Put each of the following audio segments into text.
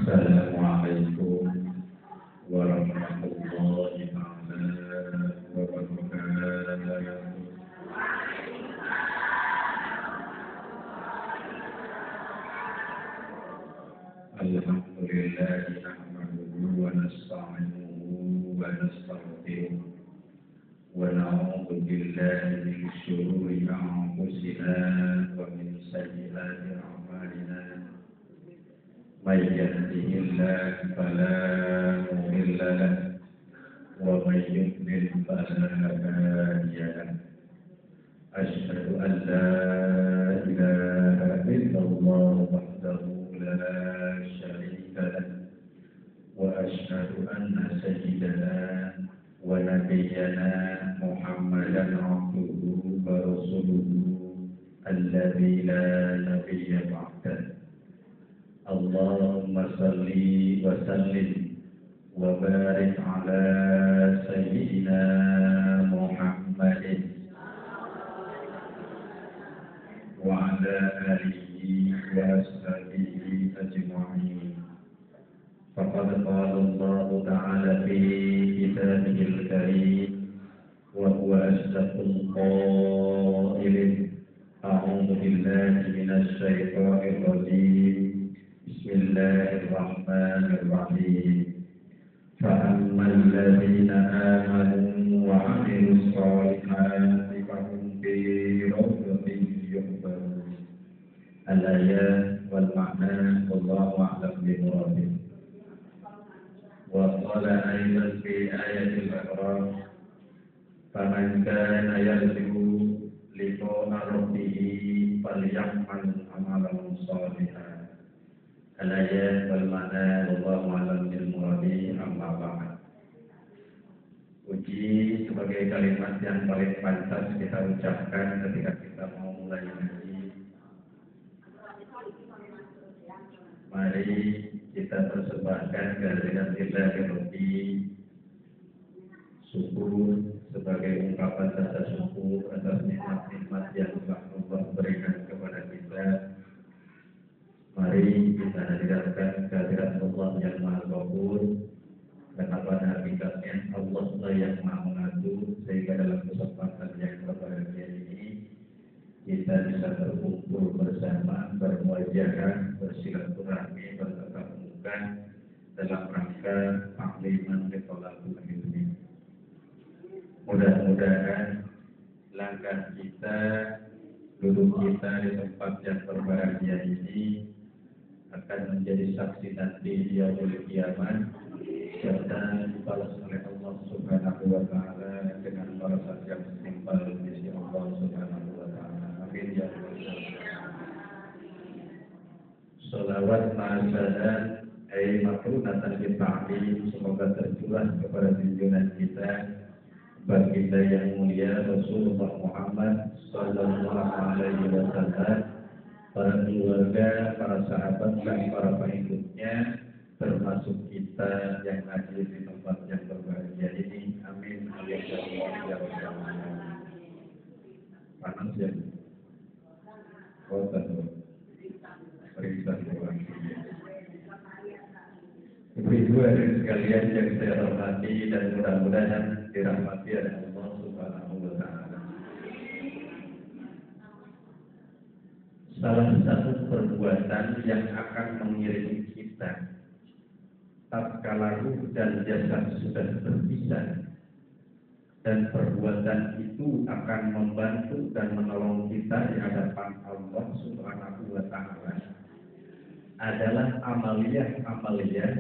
Assalamualaikum warahmatullahi wabarakatuh. Alhamdulillah nahmaduhu wa nasta'inuhu wa nastaghfiruh wa na'udzu billahi min shururi anfusina wa min sayyiati a'malina. May yahdihillahu fala mudilla lahu wa may yudlil fala hadiya lahu. Asyhadu an la ilaha illallah wahdahu la syarika lahu wa asyhadu anna sayyidana wa nabiyyana Muhammadan abduhu wa rasuluhu alladzi la nabiyya ba'dahu. Allahumma salli wa sallim wa barik ala sayyidina Muhammadin wa ala alihi wa ashabihi ajma'in. Faqad qala Allah ta'ala fi kitabihil karim wa huwa asdaqul qailin. A'udzu billahi minasy syaithanir rajim. Bismillahirrahmanirrahim. Fa'ammal ladzina amanu wa 'amilus shalihati fahum fi rawdatin yuhbarun. Al-ayat wal ma'na wallahu a'lam bimuradah. Wa qala aydan fi ayatil A'raf, faman kana yarju liqa'a rabbih falyamal amalan shalihan. Al-ayat wal ma'na wallahu a'lam bimuradah. Amma ba'd. Puji sebagai kalimat yang paling pantas kita ucapkan ketika kita mau mulai ngaji. Mari kita persembahkan kehadiran kita Rabbi, syukur sebagai ungkapan rasa syukur atas nikmat-nikmat yang telah Allah berikan kepada kita. Mari kita hadirkan kehadiran Allah yang Maha Ghafur, karena pada hakikatnya Allah lah yang Maha Mengatur, sehingga dalam kesempatan yang berbahagia ini kita bisa berkumpul bersama, bermuajahah, bersilaturahmi, bertatap muka dalam rangka takliman ditolakul ilmi. Mudah-mudahan langkah kita, duduk kita di tempat yang berbahagia ini akan menjadi saksi nanti di yaumul qiyamah, serta dibalas oleh Allah Subhanahu wa taala dengan balasan yang setimpal di sisi Allah Subhanahu wa taala. Amin ya rabbal alamin. Shalawat ma'asadan ay makrunatan bita'lim, semoga tercurah kepada junjungan kita, baginda yang mulia Rasulullah Muhammad sallallahu alaihi wasallam, para keluarga, para sahabat, dan para pengikutnya, termasuk kita yang hadir di tempat yang berbahagia ini. Amin. Ya Rabbal alamin. Panas ya? Oh, tentu. Periksa Ibu-ibu hadirin sekalian yang saya hormati dan mudah-mudahan dirahmati oleh Allah Subhanahu wa taala. Salah satu perbuatan yang akan mengiringi kita tatkala ruh dan jasad sudah berpisah, dan perbuatan itu akan membantu dan menolong kita di hadapan Allah Subhanahu wa taala, adalah amaliyah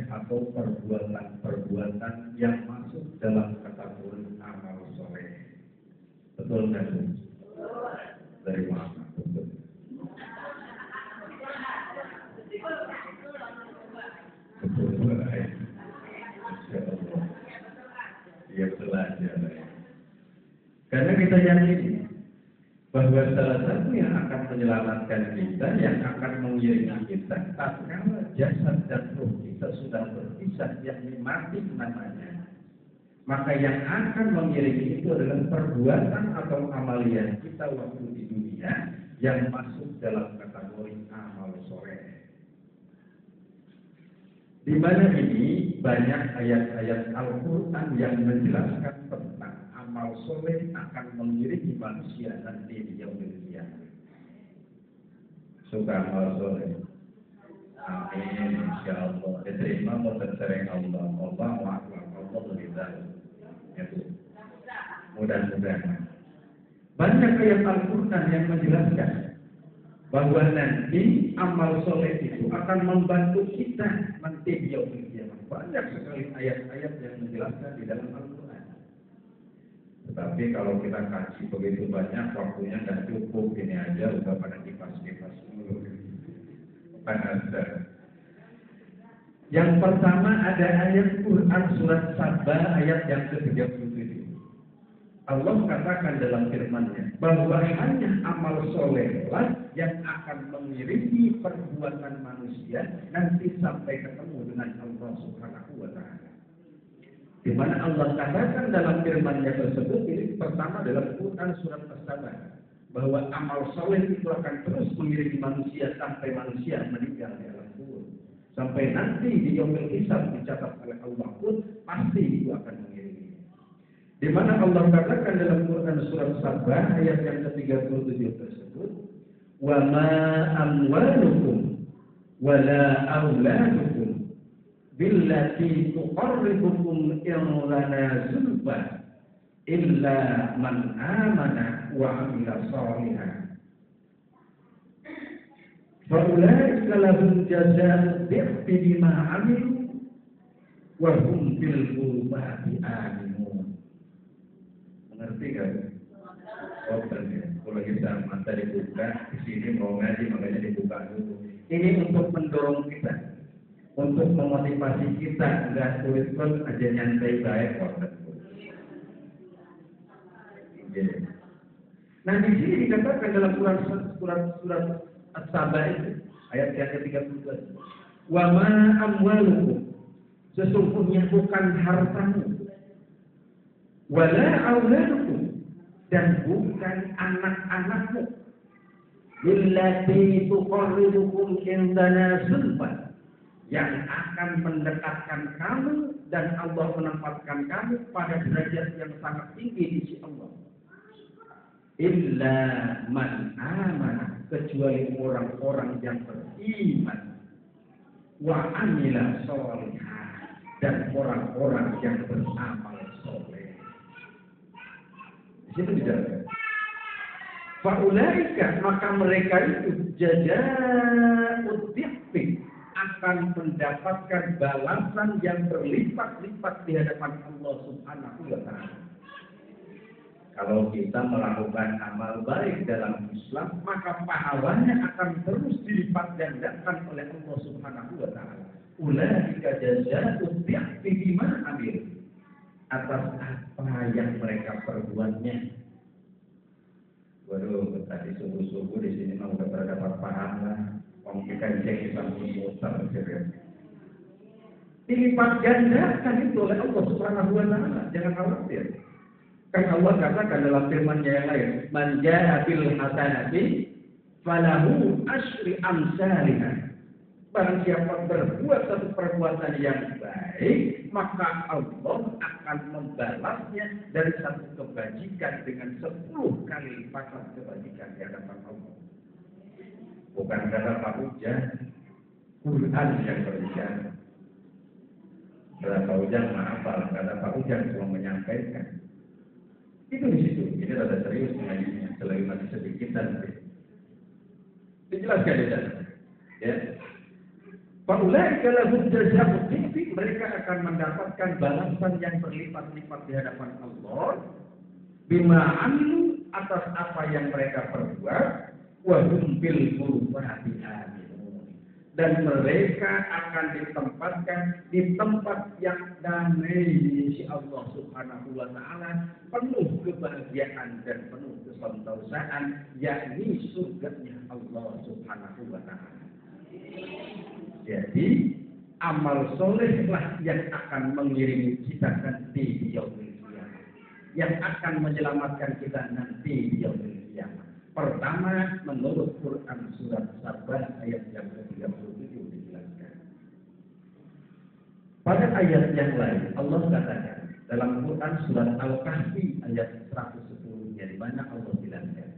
atau perbuatan-perbuatan yang masuk dalam kategori amal soleh. Betul kan? Dari mana? Betul. Karena kita yakin bahwa salah satu yang akan menyelamatkan kita, yang akan mengiringi kita tatkala jasad dan ruh kita sudah berpisah, yakni mati namanya, maka yang akan mengiringi itu adalah perbuatan atau amaliyah kita waktu di dunia yang masuk dalam kategori amal soleh. Di mana ini banyak ayat-ayat Al-Quran yang menjelaskan tentang amal soleh akan mengiringi manusia nanti di yaumil qiyamah. Suka amal soleh. Amin. Insyaallah diterima tersereng Allah. Allah ridha. Itu. Mudah-mudahan. Banyak ayat Al-Quran yang menjelaskan bahwa nanti amal soleh itu akan membantu kita nanti di yaumil qiyamah. Banyak sekali ayat-ayat yang menjelaskan di dalam Al-Quran. Tetapi kalau kita kaji begitu banyak, waktunya nggak cukup. Ini aja udah pada kipas-kipas dulu. Ada. Yang pertama ada ayat Quran surat Sabah ayat yang ke-37. Allah katakan dalam firman-Nya bahwa hanya amal solehlah yang akan mengiringi perbuatan manusia nanti sampai ketemu dengan Allah Subhanahu wa Ta'ala. Di mana Allah katakan dalam firman-Nya tersebut, ini pertama dalam Quran surat As-Sabah, bahwa amal soleh itu akan terus mengiringi manusia sampai manusia meninggal di alam kubur. Sampai nanti di yaumil hisab dicatat oleh Allah pun pasti itu akan mengiringi. Di mana Allah katakan dalam Quran surat Sabah ayat yang ke-37 tersebut, wa ma amwalukum wa la auladukum billati tuqarribukum indana zulfa illa man amana wa amila shalihan fa ulaika lahum jazaa'u dhi'fi bima 'amilu wa hum bil ghurfati aminun. Ngerti kan? Oh ya. Kalau kita mata dibuka, di sini mau ngaji makanya dibuka dulu. Ini untuk mendorong kita, untuk memotivasi kita, enggak sulit pun aja nyantai baik kok. Nah di sini dikatakan dalam surat As-Sabah itu ayat yang ke-32. Wa ma amwalukum, sesungguhnya bukan hartamu, wala auladukum, dan bukan anak-anakmu, billati tuqarribukum indana zulfa, yang akan mendekatkan kamu dan Allah menempatkan kamu pada derajat yang sangat tinggi di sisi Allah. Illa man amana, kecuali orang-orang yang beriman, wa amila sholihah, dan orang-orang yang beramal soleh. Di situ dijelaskan. Faulaika, maka mereka itu jazaa'ud dhi'fi, akan mendapatkan balasan yang berlipat-lipat di hadapan Allah Subhanahu wa Ta'ala. Kalau kita melakukan amal baik dalam Islam, maka pahalanya akan terus dilipat gandakan oleh Allah Subhanahu wa Ta'ala. Ulaika jazaa'ud dhi'fi bima 'amilu, atas apa yang mereka perbuatnya. Waduh, tadi subuh-subuh di sini mau udah dapat paham lah. Om kita cek kita muter serius. Dilipat gandakan itu oleh Allah Subhanahu wa Ta'ala. Jangan khawatir. Kan Allah katakan dalam firman-Nya yang lain, man jaa bil hasanati falahu asyri amsalihah. Barang siapa berbuat satu perbuatan yang baik, maka Allah akan membalasnya dari satu kebajikan dengan 10 kali lipatan kebajikan di hadapan Allah. Bukan kata Pak Ujang, Quran yang berbicara. Kata Pak Ujang menghafal, kata Pak Ujang cuma menyampaikan. Itu di situ. Ini rada serius mengajinya, selagi masih sedikit nanti. Dijelaskan di sana. Ya. Faulaika lahum jazaa'ud dhi'fi, mereka akan mendapatkan balasan yang berlipat-lipat di hadapan Allah bima 'amilu, atas apa yang mereka perbuat, wa hum bil ghurfati aminun, dan mereka akan ditempatkan di tempat yang damai di sisi Allah Subhanahu wa Ta'ala, penuh kebahagiaan dan penuh kesentosaan, yakni surganya Allah Subhanahu wa Ta'ala. Jadi amal solehlah yang akan mengiringi kita nanti di yaumil qiyamah, yang akan menyelamatkan kita nanti di yaumil qiyamah. Pertama, menurut Quran surat Sabah ayat yang ke-37 dijelaskan. Pada ayat yang lain Allah katakan dalam Quran surat Al-Kahfi ayat 110 di mana Allah bilangkan,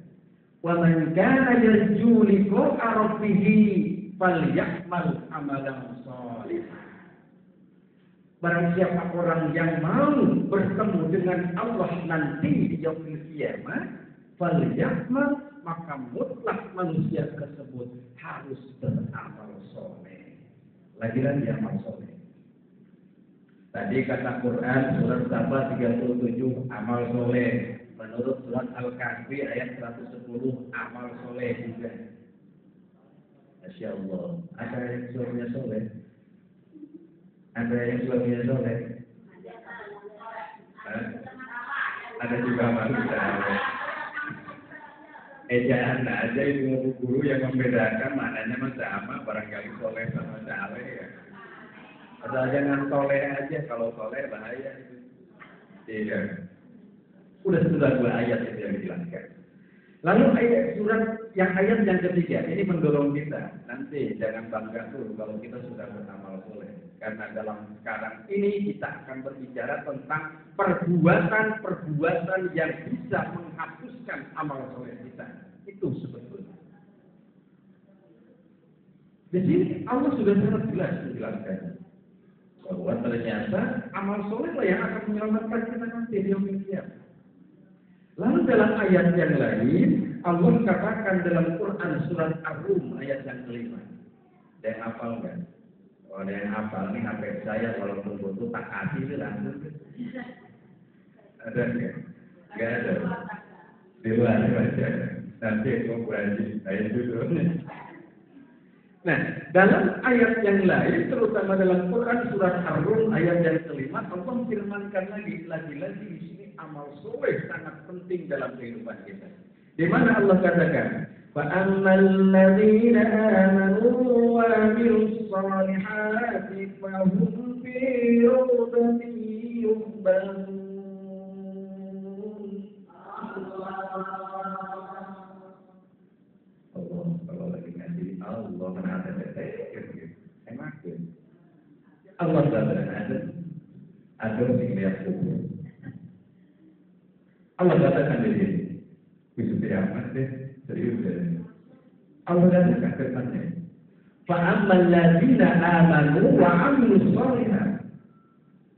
"Wa man kana yarju liqa'a rabbih falyamal amalan shalihan." Barang siapa orang yang mau bertemu dengan Allah nanti di yaumil kiamat, falyamal, maka mutlak manusia tersebut harus beramal soleh. Lagi-lagi amal soleh. Tadi kata Quran surat Sabah 37 amal soleh. Menurut surat Al-Kahfi ayat 110 amal soleh juga. Masya Allah. Ada yang suaminya soleh? Ada yang suaminya soleh? Ada juga manusia. Ejaan aja itu guru yang membedakan mananya sama, barangkali soleh sama saleh ya. Ada jangan soleh aja, kalau soleh bahaya itu. Tidak. Sudah 2 ayat itu yang dijelaskan. Lalu ayat yang ketiga ini mendorong kita nanti jangan bangga dulu kalau kita sudah beramal soleh. Karena dalam sekarang ini kita akan berbicara tentang perbuatan yang bisa menghapuskan amal soleh kita. Itu sebetulnya. Di sini Allah sudah sangat jelas menjelaskan bahwa ternyata amal soleh lah yang akan menyelamatkan kita nanti di yaumil kiamat. Lalu dalam ayat yang lain Allah katakan dalam Quran surat Ar-Rum ayat yang kelima. Ada yang hafal nggak? Oh, ada yang hafal nih HP saya walaupun butuh tak kasih langsung. Ada nggak? Nggak ada. Di luar saja. Nanti aku berani. Ayo dulu. Nah, dalam ayat yang lain, terutama dalam Quran surat Ar-Rum ayat yang kelima, Allah firmankan lagi-lagi di sini amal soleh sangat penting dalam kehidupan kita. Di mana Allah katakan, "Fa'ammal ladzina amanu wa 'amilus shalihati fahum fi rawdatin yuhbarun." Allah menata tetek, emak Allah berada ada di lihat kubur. Allah katakan di sini, bisa diamat deh, serius deh. Allah katakan firman-Nya, "Fa'ammal ladzina amanu wa 'amilus shalihat."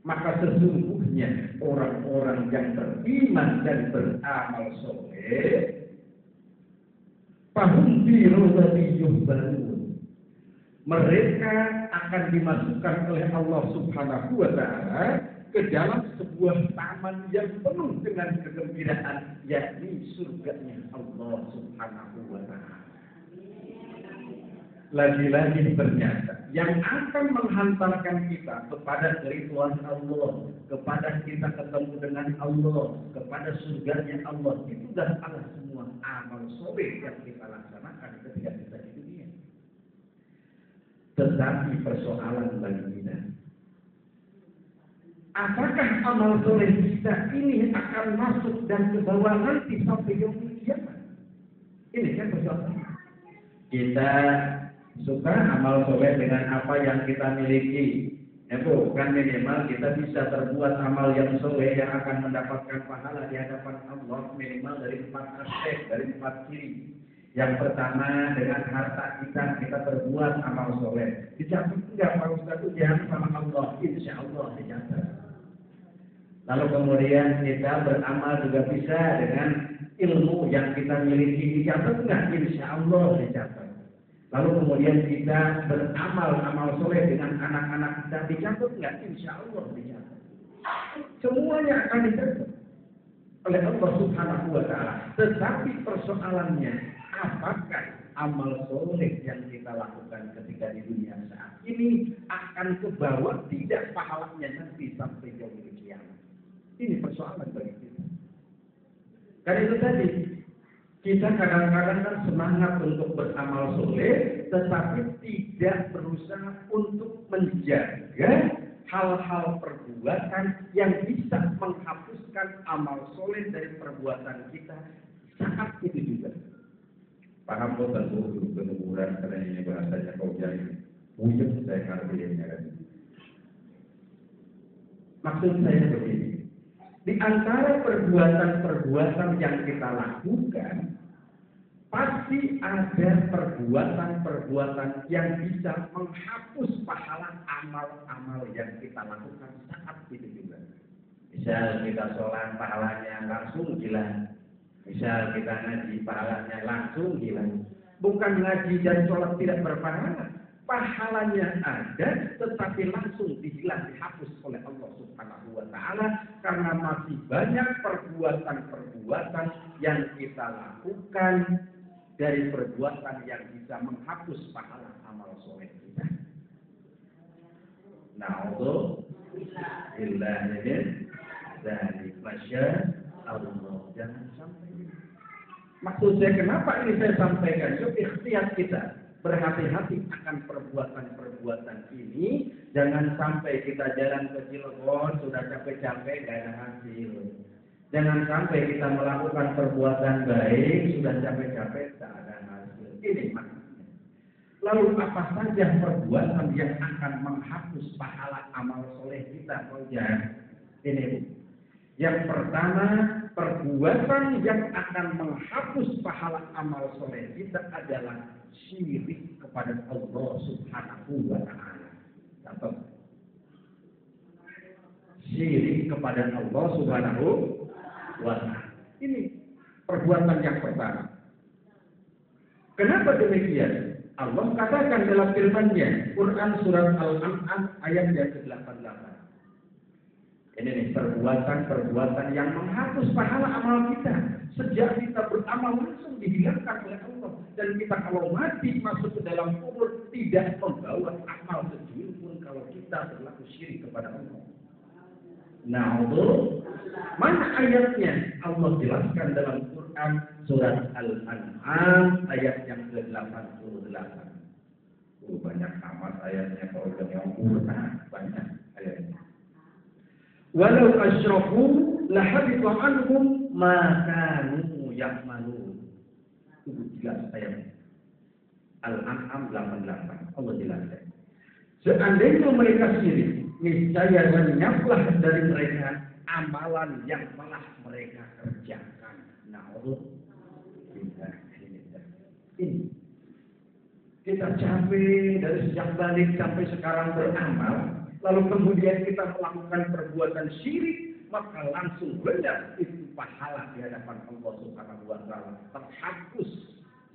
Maka sesungguhnya orang-orang yang beriman dan beramal soleh, fahum fi rawdatin yuhbarun. Mereka akan dimasukkan oleh Allah Subhanahu wa taala ke dalam sebuah taman yang penuh dengan kegembiraan, yakni surganya Allah Subhanahu wa taala. Lagi-lagi ternyata yang akan menghantarkan kita kepada keridhaan Allah, kepada kita ketemu dengan Allah, kepada surganya Allah, itu adalah semua amal soleh yang kita laksanakan ketika kita di dunia. Tetapi persoalan bagi kita, apakah amal soleh kita ini akan masuk dan ke bawah nanti sampai yaumil kiamat? Ini kan persoalan. Kita suka amal soleh dengan apa yang kita miliki. Ya bukan minimal kita bisa terbuat amal yang soleh yang akan mendapatkan pahala di hadapan Allah minimal dari 4 aspek, dari 4 ciri. Yang pertama, dengan harta kita berbuat amal soleh. Dicatat enggak Pak Ustaz ujian sama Allah? Insya Allah dicatat. Lalu kemudian kita beramal juga bisa dengan ilmu yang kita miliki. Dicatat enggak? Insya Allah dicatat. Lalu kemudian kita beramal amal soleh dengan anak-anak kita, dicatat nggak? Insya Allah dicatat. Semuanya akan dicatat oleh Allah Subhanahu wa taala. Tetapi persoalannya, apakah amal soleh yang kita lakukan ketika di dunia saat ini akan ke bawah tidak pahalanya nanti sampai yaumil kiamat? Ini persoalan bagi kita. Karena itu tadi, kita kadang-kadang kan semangat untuk beramal soleh, tetapi tidak berusaha untuk menjaga hal-hal perbuatan yang bisa menghapuskan amal soleh dari perbuatan kita saat itu juga. Paham kok tentu keluhuran karena ini bahasanya kau jadi wujud saya karena kan. Maksud saya begini, di antara perbuatan-perbuatan yang kita lakukan, pasti ada perbuatan-perbuatan yang bisa menghapus pahala amal-amal yang kita lakukan saat itu juga. Misal kita sholat, pahalanya langsung hilang. Misal kita ngaji, pahalanya langsung hilang. Bukan ngaji dan sholat tidak berpahala. Pahalanya ada, tetapi langsung dihilang, dihapus oleh Allah Subhanahu wa Ta'ala, karena masih banyak perbuatan-perbuatan yang kita lakukan dari perbuatan yang bisa menghapus pahala amal soleh kita. Na'udzubillah dari masya Allah, jangan sampai. Maksud saya kenapa ini saya sampaikan? Yuk ikhtiar kita berhati-hati akan perbuatan-perbuatan ini. Jangan sampai kita jalan ke Cilegon sudah capek-capek gak ada hasil. Jangan sampai kita melakukan perbuatan baik sudah capek-capek tak ada hasil. Ini maksudnya. Lalu apa saja perbuatan yang akan menghapus pahala amal soleh kita? Ini. Yang pertama, perbuatan yang akan menghapus pahala amal soleh kita adalah syirik kepada Allah Subhanahu wa Ta'ala. Contoh, syirik kepada Allah Subhanahu wa Ta'ala. Ini perbuatan yang pertama. Kenapa demikian? Allah katakan dalam firman-Nya, Quran surat Al-An'am ayat yang ke-88. Ini nih perbuatan-perbuatan yang menghapus pahala amal kita. Sejak kita beramal langsung dihilangkan oleh Allah. Dan kita kalau mati masuk ke dalam kubur tidak membawa amal sejujur pun kalau kita berlaku syirik kepada Allah. Mana ayatnya? Allah jelaskan dalam Quran surat Al-An'am ayat yang ke-88. Banyak amat ayatnya kalau yang Quran banyak ayatnya. Walau asyraku lahabita anhum ma kanu ya'malun. Itu jelas ayatnya. Al-An'am 88. Allah jelaskan. Seandainya mereka syirik, niscaya lenyaplah dari mereka amalan yang telah mereka kerjakan. Ini kita capek dari sejak balik sampai sekarang beramal, lalu kemudian kita melakukan perbuatan syirik, maka langsung benar itu pahala di hadapan Allah Subhanahu wa Ta'ala, terhapus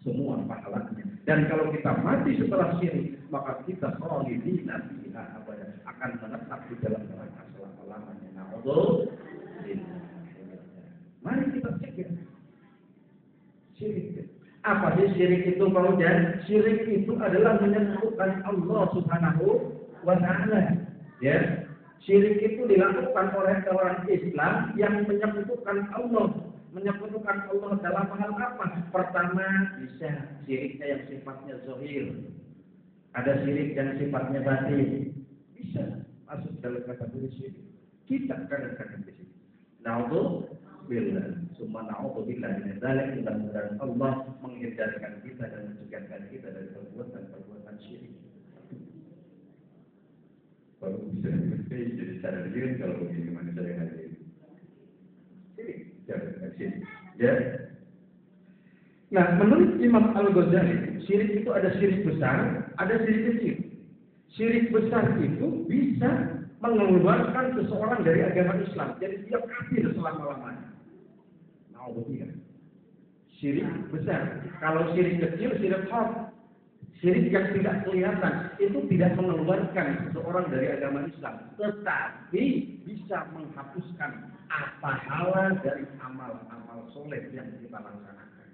semua pahalanya. Dan kalau kita mati setelah syirik, maka kita khalidina fiha abadan, akan menetap di dalam neraka selama-lamanya. Mari kita cegah syirik. Apa sih syirik itu, Pak Ujan? Syirik itu adalah menyekutukan Allah Subhanahu wa Ta'ala. Ya, syirik itu dilakukan oleh orang Islam yang menyekutukan Allah. Menyekutukan Allah dalam hal apa? Pertama, bisa syiriknya yang sifatnya zahir. Ada syirik yang sifatnya batin. Bisa masuk dalam kategori syirik. Kita kadang-kadang di sini. Na'udzubillah. Summa na'udzubillah min dzalik. Mudah-mudahan Allah menghindarkan kita dan mencegahkan kita dari perbuatan-perbuatan syirik. Baru bisa jadi cara diri kalau begini mana saya hadir. Ya. Nah, menurut Imam Al-Ghazali, syirik itu ada syirik besar, ada syirik kecil. Syirik besar itu bisa mengeluarkan seseorang dari agama Islam, jadi dia kafir selama-lamanya. Na'udzubillah. Syirik besar. Kalau syirik kecil, syirik khaf. Syirik yang tidak kelihatan itu tidak mengeluarkan seseorang dari agama Islam, tetapi bisa menghapuskan pahala dari amal-amal soleh yang kita laksanakan.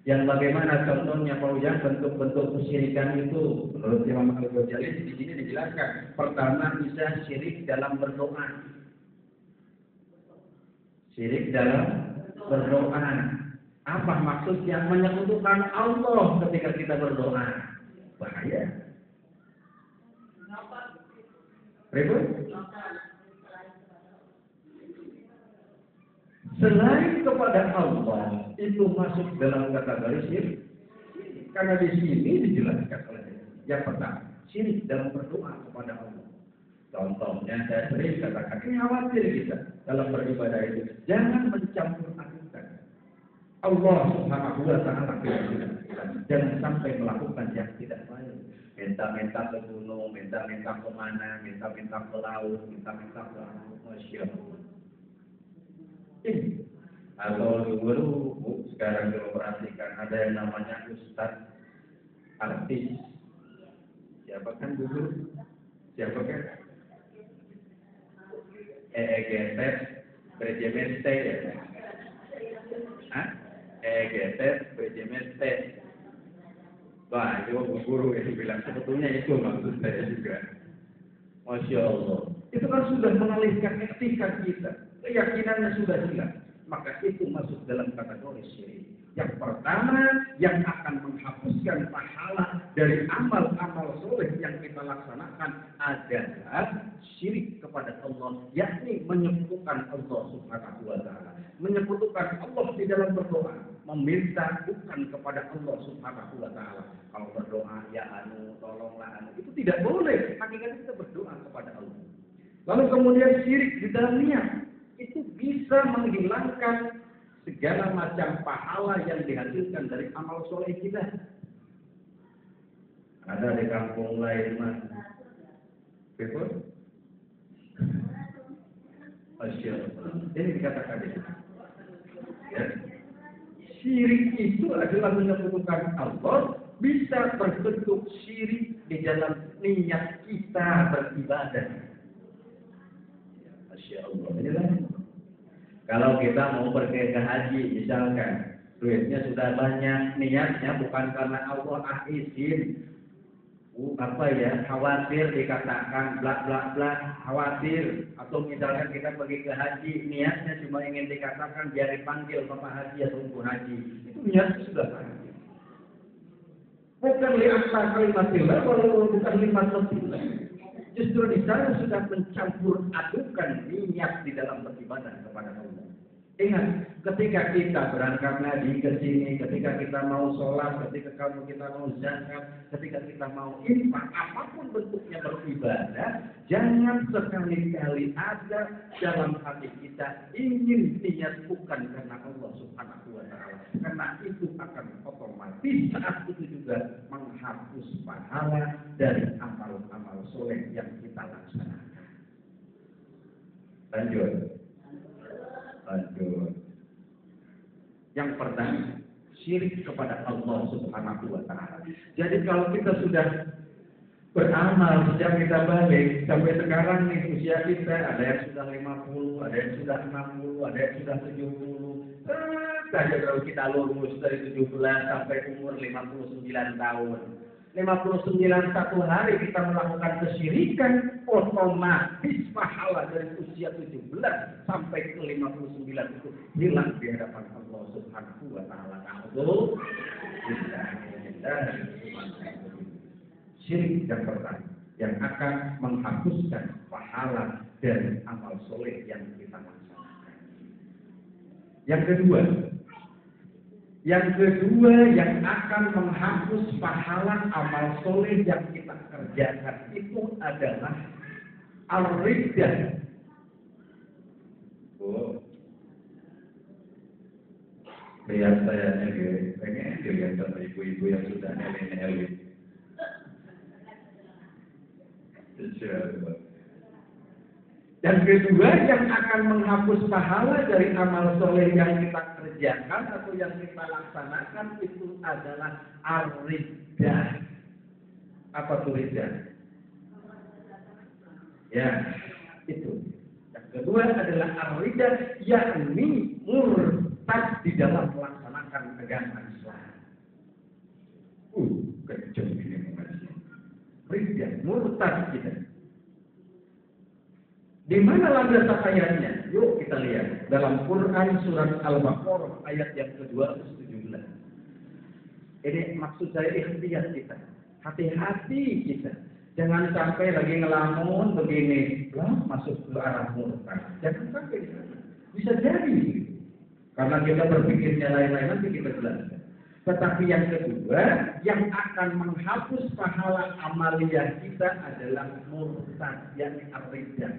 Yang bagaimana contohnya, Pak Ujang, bentuk-bentuk kesyirikan itu menurut Imam Al-Ghazali di sini dijelaskan. Pertama, bisa syirik dalam berdoa. Syirik dalam berdoa. Apa maksudnya? Menyekutukan Allah ketika kita berdoa. Bahaya. Ribut? Selain kepada Allah, itu masuk dalam kategori syirik. Karena di sini dijelaskan oleh yang pertama, syirik dalam berdoa kepada Allah. Contohnya saya sering katakan, ini khawatir kita dalam beribadah itu. Jangan mencampur adukan Allah Subhanahu wa Ta'ala. Jangan sampai melakukan yang tidak baik. Minta-minta ke gunung, minta-minta ke mana, minta-minta ke laut, minta-minta ke Masya Allah. Atau dulu, sekarang dioperasikan ada yang namanya Ustadz artis. Siapa kan dulu? Siapa kan? EGT BJMST ya? Hah? EGT BJMST. Wah, itu guru yang bilang sebetulnya itu maksud saya juga. Masya Allah. Itu kan sudah mengalihkan etika kita. Keyakinannya sudah hilang. Maka itu masuk dalam kategori syirik. Yang pertama, yang akan menghapuskan pahala dari amal-amal soleh yang kita laksanakan adalah syirik kepada Allah, yakni menyekutukan Allah Subhanahu wa Ta'ala. Menyekutukan Allah di dalam berdoa, meminta bukan kepada Allah Subhanahu wa Ta'ala. Kalau berdoa, ya anu, tolonglah anu, itu tidak boleh. Hakikatnya kita berdoa kepada Allah. Lalu kemudian syirik di dalam niat, itu bisa menghilangkan segala macam pahala yang dihasilkan dari amal soleh kita. Ada di kampung lain mas, betul? Masya Allah. Ini dikatakan ini. Ya. Syirik itu adalah menyekutukan Allah, bisa berbentuk syirik di dalam niat kita beribadah. Masya Allah. Inilah. Kalau kita mau pergi ke haji, misalkan duitnya sudah banyak, niatnya bukan karena Allah izin, khawatir dikatakan bla bla bla, khawatir, atau misalkan kita pergi ke haji, niatnya cuma ingin dikatakan biar dipanggil Bapak Haji atau Ibu Haji, itu niatnya sudah banyak. Bukan li'asar kalimatillah, walaupun bukan limatillah. Justru di sana sudah mencampur adukan niat di dalam beribadah kepada Allah. Ingat, ketika kita berangkat ngaji ke sini, ketika kita mau sholat, ketika kita mau zakat, ketika kita mau infak, apapun bentuknya beribadah, jangan sekali-kali ada dalam hati kita ingin niat bukan karena Allah Subhanahu wa Ta'ala. Karena itu akan otomatis saat itu juga menghapus pahala dari amal-amal soleh yang kita laksanakan. Lanjut. Yang pertama, syirik kepada Allah Subhanahu wa Ta'ala. Jadi kalau kita sudah beramal sejak kita balik sampai sekarang nih usia kita, ada yang sudah 50, ada yang sudah 60, ada yang sudah 70. Saja kalau kita lulus dari 17 sampai umur 59 tahun. 59 satu hari kita melakukan kesyirikan, otomatis pahala dari usia 17 sampai ke 59 itu hilang di hadapan Allah Subhanahu wa Ta'ala. Syirik yang pertama yang akan menghapuskan pahala dari amal soleh yang kita laksanakan. Yang kedua yang akan menghapus pahala amal soleh yang kita kerjakan itu adalah ar-riddah. Lihat saya nih, pengen dilihat sama ibu-ibu yang sudah nenek-nenek. Yang kedua yang akan menghapus pahala dari amal soleh yang kita kerjakan atau yang kita laksanakan itu adalah ar-riddah. Apa itu riddah? Ya, itu. Yang kedua adalah ar-riddah, yakni murtad di dalam melaksanakan agama Islam. Kejam ini maksudnya. Riddah, murtad kita. Di mana landasan ayatnya? Yuk kita lihat dalam Quran surat Al-Baqarah ayat yang ke-217. Ini maksud saya ikhtiar kita, hati-hati kita, jangan sampai lagi ngelamun begini, masuk ke arah murtad. Jangan sampai di sana. Bisa jadi, karena kita berpikirnya lain-lain nanti kita jelaskan. Tetapi yang kedua, yang akan menghapus pahala amaliyah kita adalah murtad, yakni ar-riddah.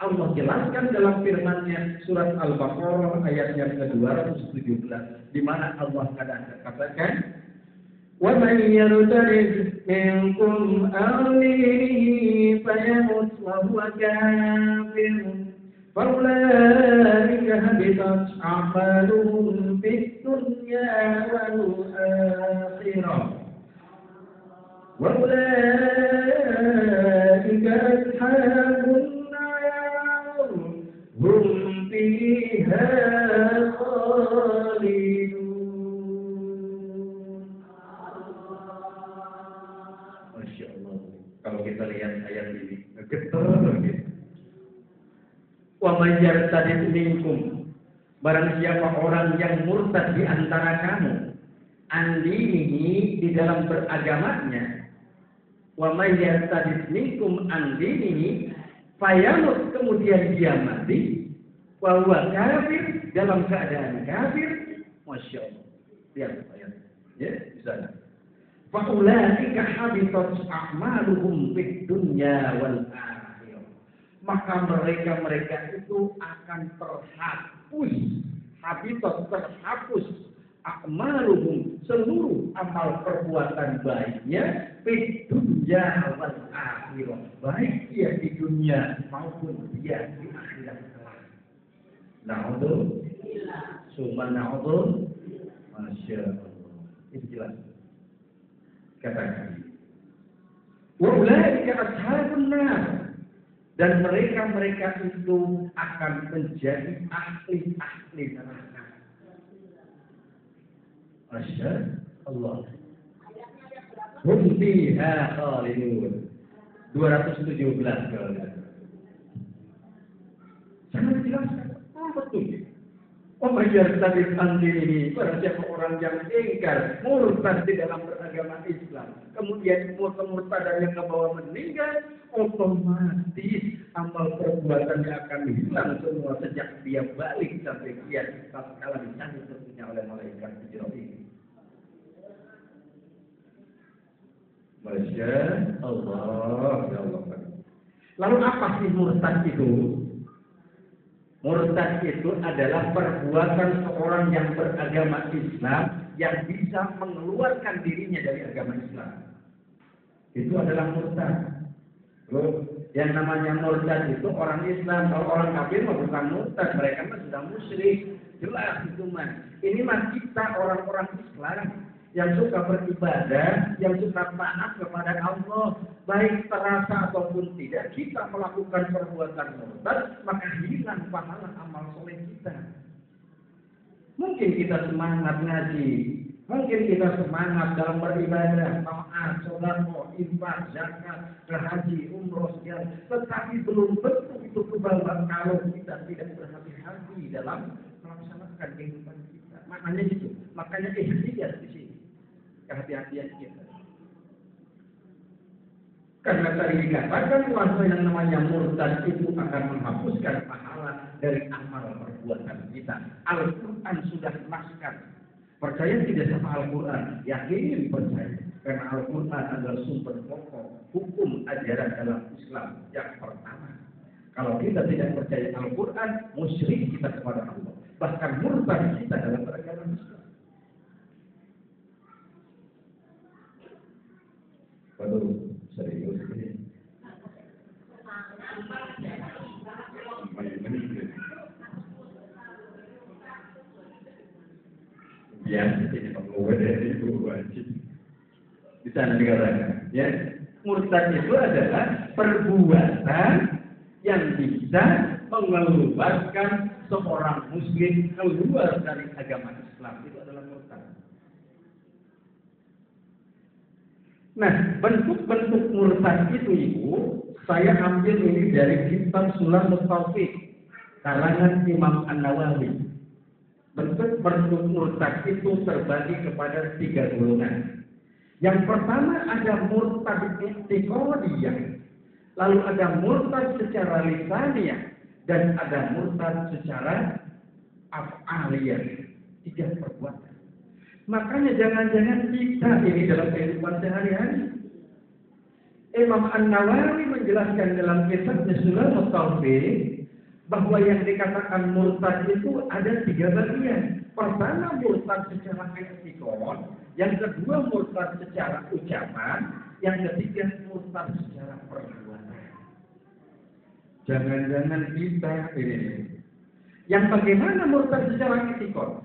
Allah jelaskan dalam firman-Nya surat Al-Baqarah ayat yang ke-217 di mana Allah katakan وَمَنْ يَرْتَدِدْ مِنْكُمْ عَنْ دِينِهِ فَيَمُتْ وَهُوَ كَافِرٌ فَأُولَئِكَ حَبِطَتْ أَعْمَالُهُمْ فِي الدُّنْيَا وَالْآخِرَةِ وَأُولَئِكَ أَصْحَابُ النَّارِ هُمْ فِيهَا خَالِدُونَ. Masya Allah, kalau kita lihat ayat ini, getar gitu. Wa may yartadid minkum, barang siapa orang yang murtad di antara kamu, andinihi di dalam beragamanya, wa may yartadid minkum andinihi, fayamut kemudian dia mati, wa huwa kafir dalam keadaan kafir, Masya Allah. Lihat ayat, ya di sana. Faulaika habitat a'maluhum fid dunya wal akhirah. Maka mereka itu akan terhapus, habitat terhapus a'maluhum seluruh amal perbuatan baiknya fid dunya wal akhirah. Baik dia di dunia maupun dia di akhirat kelak. Na'udzubillah. Summa na'udzubillah. Masya Allah. Itu jelas. Katakan, wa ulaika ashabun nar, dan mereka itu akan menjadi ahli-ahli neraka. Masya Allah. Hum fiha khalidun. 217 kali. Sangat jelas. Betul. Pemajar tadi ini barang siapa orang yang ingkar murtad di dalam beragama Islam, kemudian kemurtadannya ke bawah meninggal, otomatis amal perbuatannya akan hilang semua sejak dia balik sampai kian tatkala dicabut tentunya oleh malaikat Jibril. Masya Allah, ya Allah. Lalu apa sih murtad itu? Murtad itu adalah perbuatan seorang yang beragama Islam yang bisa mengeluarkan dirinya dari agama Islam. Itu adalah murtad. Loh, yang namanya murtad itu orang Islam. Kalau orang kafir mah bukan murtad, mereka mah sudah musyrik. Jelas itu mah. Ini mah kita orang-orang Islam yang suka beribadah, yang suka taat kepada Allah, baik terasa ataupun tidak, kita melakukan perbuatan murtad, maka hilang pahala amal soleh kita. Mungkin kita semangat ngaji, mungkin kita semangat dalam beribadah, taat, sholat, infak, zakat, haji, umroh, segala, tetapi belum tentu itu kebal kalau kita tidak berhati-hati dalam melaksanakan kehidupan kita. Makanya itu, makanya ikhtiar di sini. Kehati-hatian kita. Karena tadi dikatakan bahwa yang namanya murtad itu akan menghapuskan pahala dari amal perbuatan kita. Al-Quran sudah naskan. Percaya tidak sama Al-Quran? Yakin percaya. Karena Al-Quran adalah sumber pokok hukum ajaran dalam Islam yang pertama. Kalau kita tidak percaya Al-Quran, musyrik kita kepada Allah. Bahkan murtad kita dalam beragama Islam. Waduh, serius ini. Biasa ini penguat dari ibu wajib. Di sana dikatakan, ya, murtad itu adalah perbuatan yang bisa mengeluarkan seorang muslim keluar dari agama Islam. Itu adalah murtad. Nah, bentuk-bentuk murtad itu Ibu, saya ambil ini dari kitab Sulamus Taufiq karangan Imam An-Nawawi. Bentuk-bentuk murtad itu terbagi kepada 3 golongan. Yang pertama ada murtad i'tiqadiyah, lalu ada murtad secara lisaniyah, dan ada murtad secara af'aliyah. 3 perbuatan. Makanya jangan-jangan kita ini dalam kehidupan sehari-hari. Imam An-Nawawi menjelaskan dalam kitabnya Sulatul Taufiq bahwa yang dikatakan murtad itu ada 3 bagian. Pertama murtad secara i'tiqad, yang kedua murtad secara ucapan, yang ketiga murtad secara perbuatan. Jangan-jangan kita ini. Yang bagaimana murtad secara i'tiqad?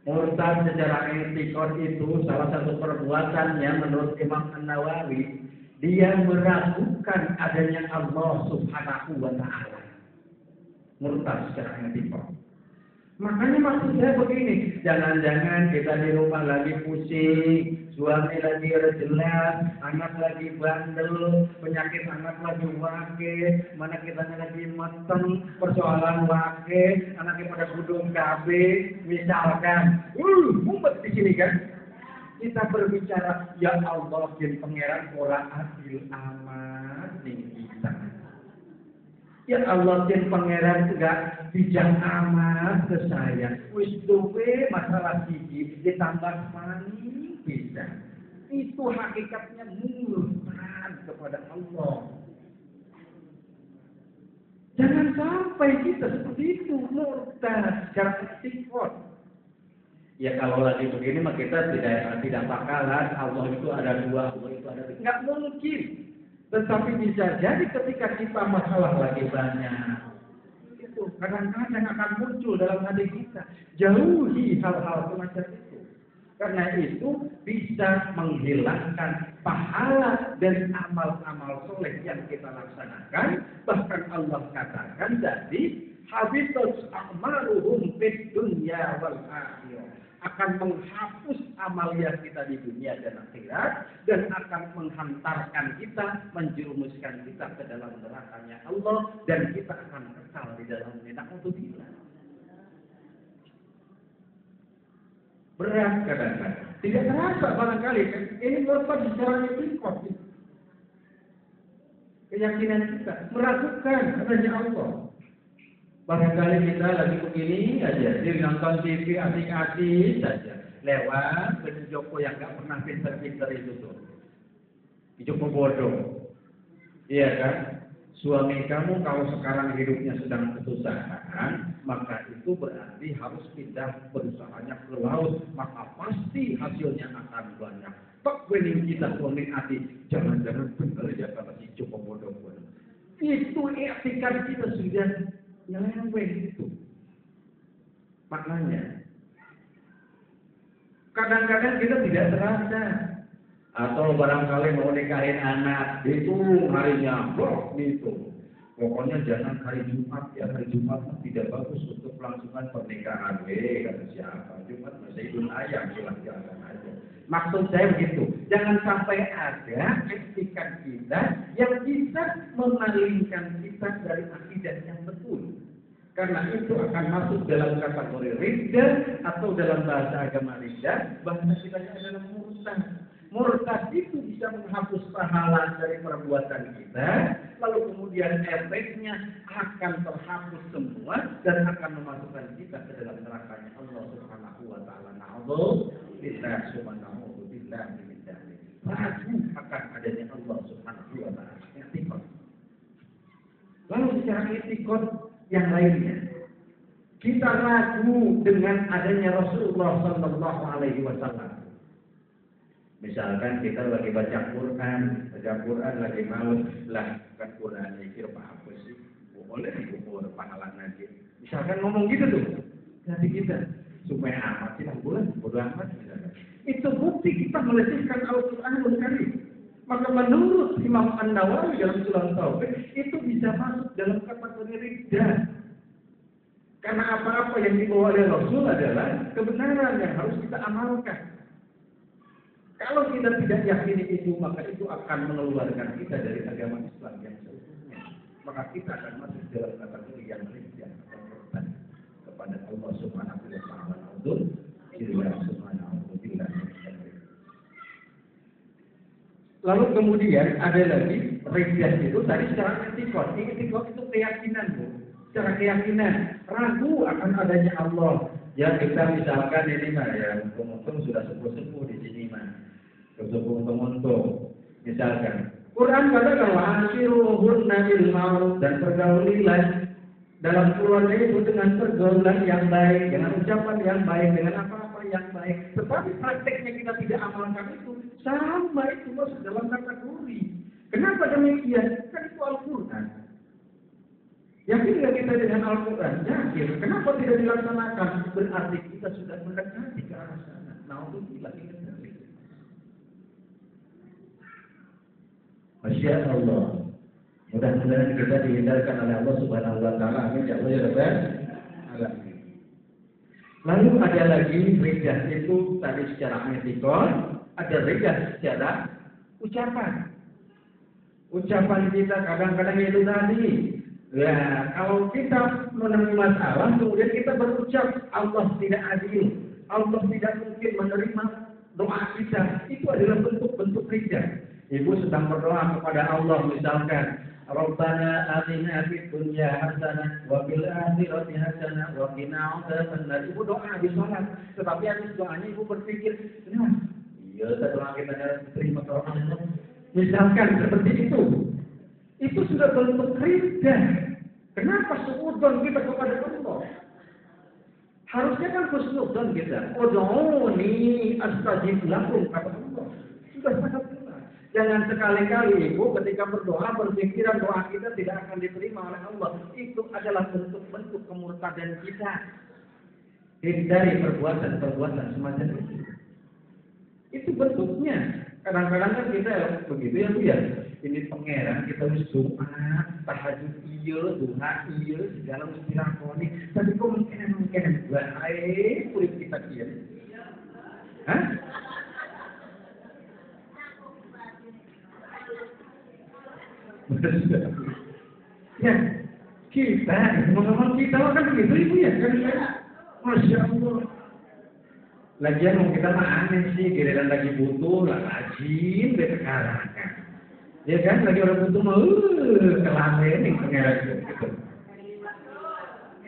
Murtad secara i'tiqad itu salah satu perbuatannya menurut Imam An-Nawawi, dia meragukan adanya Allah Subhanahu wa Ta'ala. Murtad secara i'tiqad. Makanya maksud saya begini, jangan-jangan kita di rumah lagi pusing, suami lagi jelas, anak lagi bandel, penyakit anak lagi wakil, mana kita lagi meteng, persoalan wakil, anaknya pada budung KB, misalkan, mumpet di sini kan? Kita berbicara, ya Allah, jadi pangeran ora adil amat nih kita. Ya Allah, jadi pangeran enggak bijak amat ke saya. Wis duwe masalah gigi ditambah manis bisa. Itu hakikatnya murtad kepada Allah. Jangan sampai kita seperti itu murtad secara i'tiqad. Ya kalau lagi begini mah kita tidak bakalan Allah itu ada 2, Allah itu ada 3. Enggak mungkin. Tetapi bisa jadi ketika kita masalah lagi banyak, itu kadang-kadang akan muncul dalam hati kita. Jauhi hal-hal semacam itu. Karena itu bisa menghilangkan pahala dari amal-amal soleh yang kita laksanakan. Bahkan Allah katakan jadi habitus a'maluhum fid dunya wal akhirah. Akan menghapus amaliyah kita di dunia dan akhirat dan akan menghantarkan kita, menjerumuskan kita ke dalam nerakanya Allah dan kita akan kekal di dalam neraka. Berat kadang-kadang. Tidak terasa barangkali kan? Ini murtad secara i'tiqad. Keyakinan kita meragukan adanya Allah. Barangkali kita lagi begini aja, dia nonton TV asik-asik saja, lewat Joko yang nggak pernah pinter-pinter itu tuh, Joko bodoh, iya kan? Suami kamu kalau sekarang hidupnya sedang kesusahan, maka itu berarti harus pindah berusahanya ke laut, maka pasti hasilnya akan banyak. Tok wening kita suami hati, jangan-jangan benar ya kalau si Joko bodoh. Itu etikat kita sudah nyeleweng itu. Maknanya kadang-kadang kita tidak terasa. Atau barangkali mau nikahin anak, itu harinya blok gitu. Pokoknya jangan hari Jumat ya, hari Jumat tidak bagus untuk pelangsungan pernikahan. Kata siapa? Jumat masih idul ayam, silahkan aja. Maksud saya begitu, jangan sampai ada etikat kita yang bisa memalingkan kita dari akidah yang betul. Karena itu akan masuk dalam kategori riddah atau dalam bahasa agama riddah, bahasa kita adalah murtad. Murtad itu bisa menghapus pahala dari perbuatan kita, lalu kemudian efeknya akan terhapus semua dan akan memasukkan kita ke dalam nerakanya Allah Subhanahu wa Ta'ala. Na'udzubillah subhanahu billah min dzalik. Ragu akan adanya Allah Subhanahu wa Ta'ala. I'tiqad. Lalu secara i'tiqad yang lainnya, kita ragu dengan adanya Rasulullah Sallallahu Alaihi Wasallam. Misalkan kita lagi baca Quran lagi malas lah, kan Quran ini apa sih? Boleh diukur pahala nanti. Misalkan ngomong gitu tuh, nanti kita supaya amat tidak boleh bodoh amat. Itu bukti kita melecehkan Al-Quranul Karim. Maka menurut Imam An-Nawawi dalam Sulatul Taufiq itu bisa masuk dalam kategori riddah. Karena apa-apa yang dibawa oleh Rasul adalah kebenaran yang harus kita amalkan. Kalau kita tidak yakini itu, maka itu akan mengeluarkan kita dari agama Islam yang seutuhnya. Maka kita akan masuk dalam kategori yang riddah atau murtad kepada Allah Subhanahu wa Ta'ala. Lalu kemudian ada lagi riddah itu tadi secara i'tiqad. I'tiqad itu keyakinan, Bu. Secara keyakinan ragu akan adanya Allah. Ya kita misalkan ini mah ya untung sudah sepuh-sepuh di sini mah. Sepuh-sepuh misalkan. Quran katakan wa'ashiruhunna bil ma'ruf dan pergaulilah dalam keluarga itu dengan pergaulan yang baik, dengan ucapan yang baik, dengan apa-apa yang baik. Tetapi prakteknya kita tidak amalkan itu, sama itu masuk dalam kategori. Kenapa demikian? Kan itu Al-Quran. Yakin nggak kita dengan Al-Quran? Yakin. Kenapa tidak dilaksanakan? Berarti kita sudah mendekati ke arah sana. Naudzubillah min dzalik. Masya Allah. Mudah-mudahan kita dihindarkan oleh Allah Subhanahu wa taala. Amin ya Allah ya Rabbal alamin. Lalu ada lagi rijah itu tadi secara etikon, ada rijah secara ucapan. Ucapan kita kadang-kadang itu tadi. Ya, kalau kita menemui masalah, kemudian kita berucap Allah tidak adil, Allah tidak mungkin menerima doa kita. Itu adalah bentuk-bentuk rijah. Ibu sedang berdoa kepada Allah misalkan, Rabbana atina fid dunya hasanah wa fil akhirati hasanah wa qina adzabannar. Ibu doa di salat, tetapi habis doanya ibu berpikir, nah, iya doa kita diterima oleh Allah. Misalkan seperti itu. Itu sudah bentuk ridha. Kenapa suudzon kita kepada Allah? Harusnya kan husnudzon kita. Ud'uni astajib lakum kata Allah. Sudah sangat jelas. Jangan sekali-kali ibu ketika berdoa berpikiran doa kita tidak akan diterima oleh Allah. Itu adalah bentuk-bentuk kemurtadan kita. Hindari perbuatan-perbuatan semacam itu. Itu bentuknya. Kadang-kadang kan kita begitu ya Bu ya. Ini pangeran kita wis Jumat, tahajud iya, duha iya, segala mesti dilakoni. Tapi kok mungkin bae urip kita kieu. Hah? Ya, kita ngomong kita kan begitu Ibu ya kan. Masya Allah. Lagian mau kita mah aneh sih, giliran lagi butuh lah rajin sekarang kan. Ya kan lagi orang butuh mau kelamin nih pangeran gitu.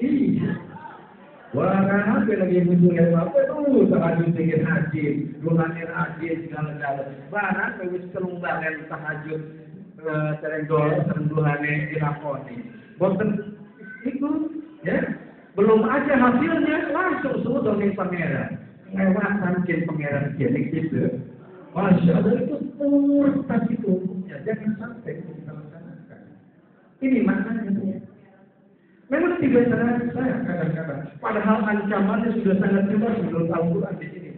Iya. Wah kan lagi butuh ya apa tuh tahajud dikit rajin, lunanin rajin segala-gala. Barang wis telung balen tahajud sereng-sereng dilakoni. Boten itu ya. Belum aja hasilnya langsung sudah ning pangeran. Lewatan ke pangeran jadi gitu. Masya Allah itu murtad itu. Ya, jangan sampai kita laksanakan. Ini maknanya ya. Memang tidak terasa kadang-kadang. Padahal ancamannya sudah sangat jelas menurut Al-Quran di sini.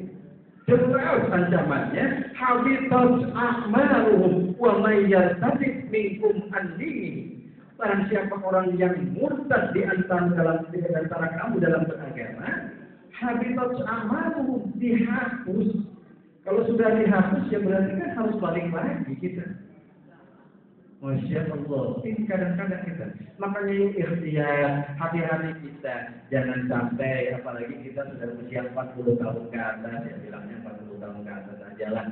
Jelas ancamannya. Habitat a'maluhum wa may yartadid minkum an dinihi. Barang siapa orang yang murtad di antara kamu dalam beragama, habitat a'maluhum dihapus. Kalau sudah dihapus ya berarti kan harus balik lagi kita. Masya Allah, ini kadang-kadang kita. Makanya yuk ikhtiar, hati-hati kita. Jangan sampai, apalagi kita sudah usia 40 tahun ke atas, ya bilangnya 40 tahun ke atas aja lah.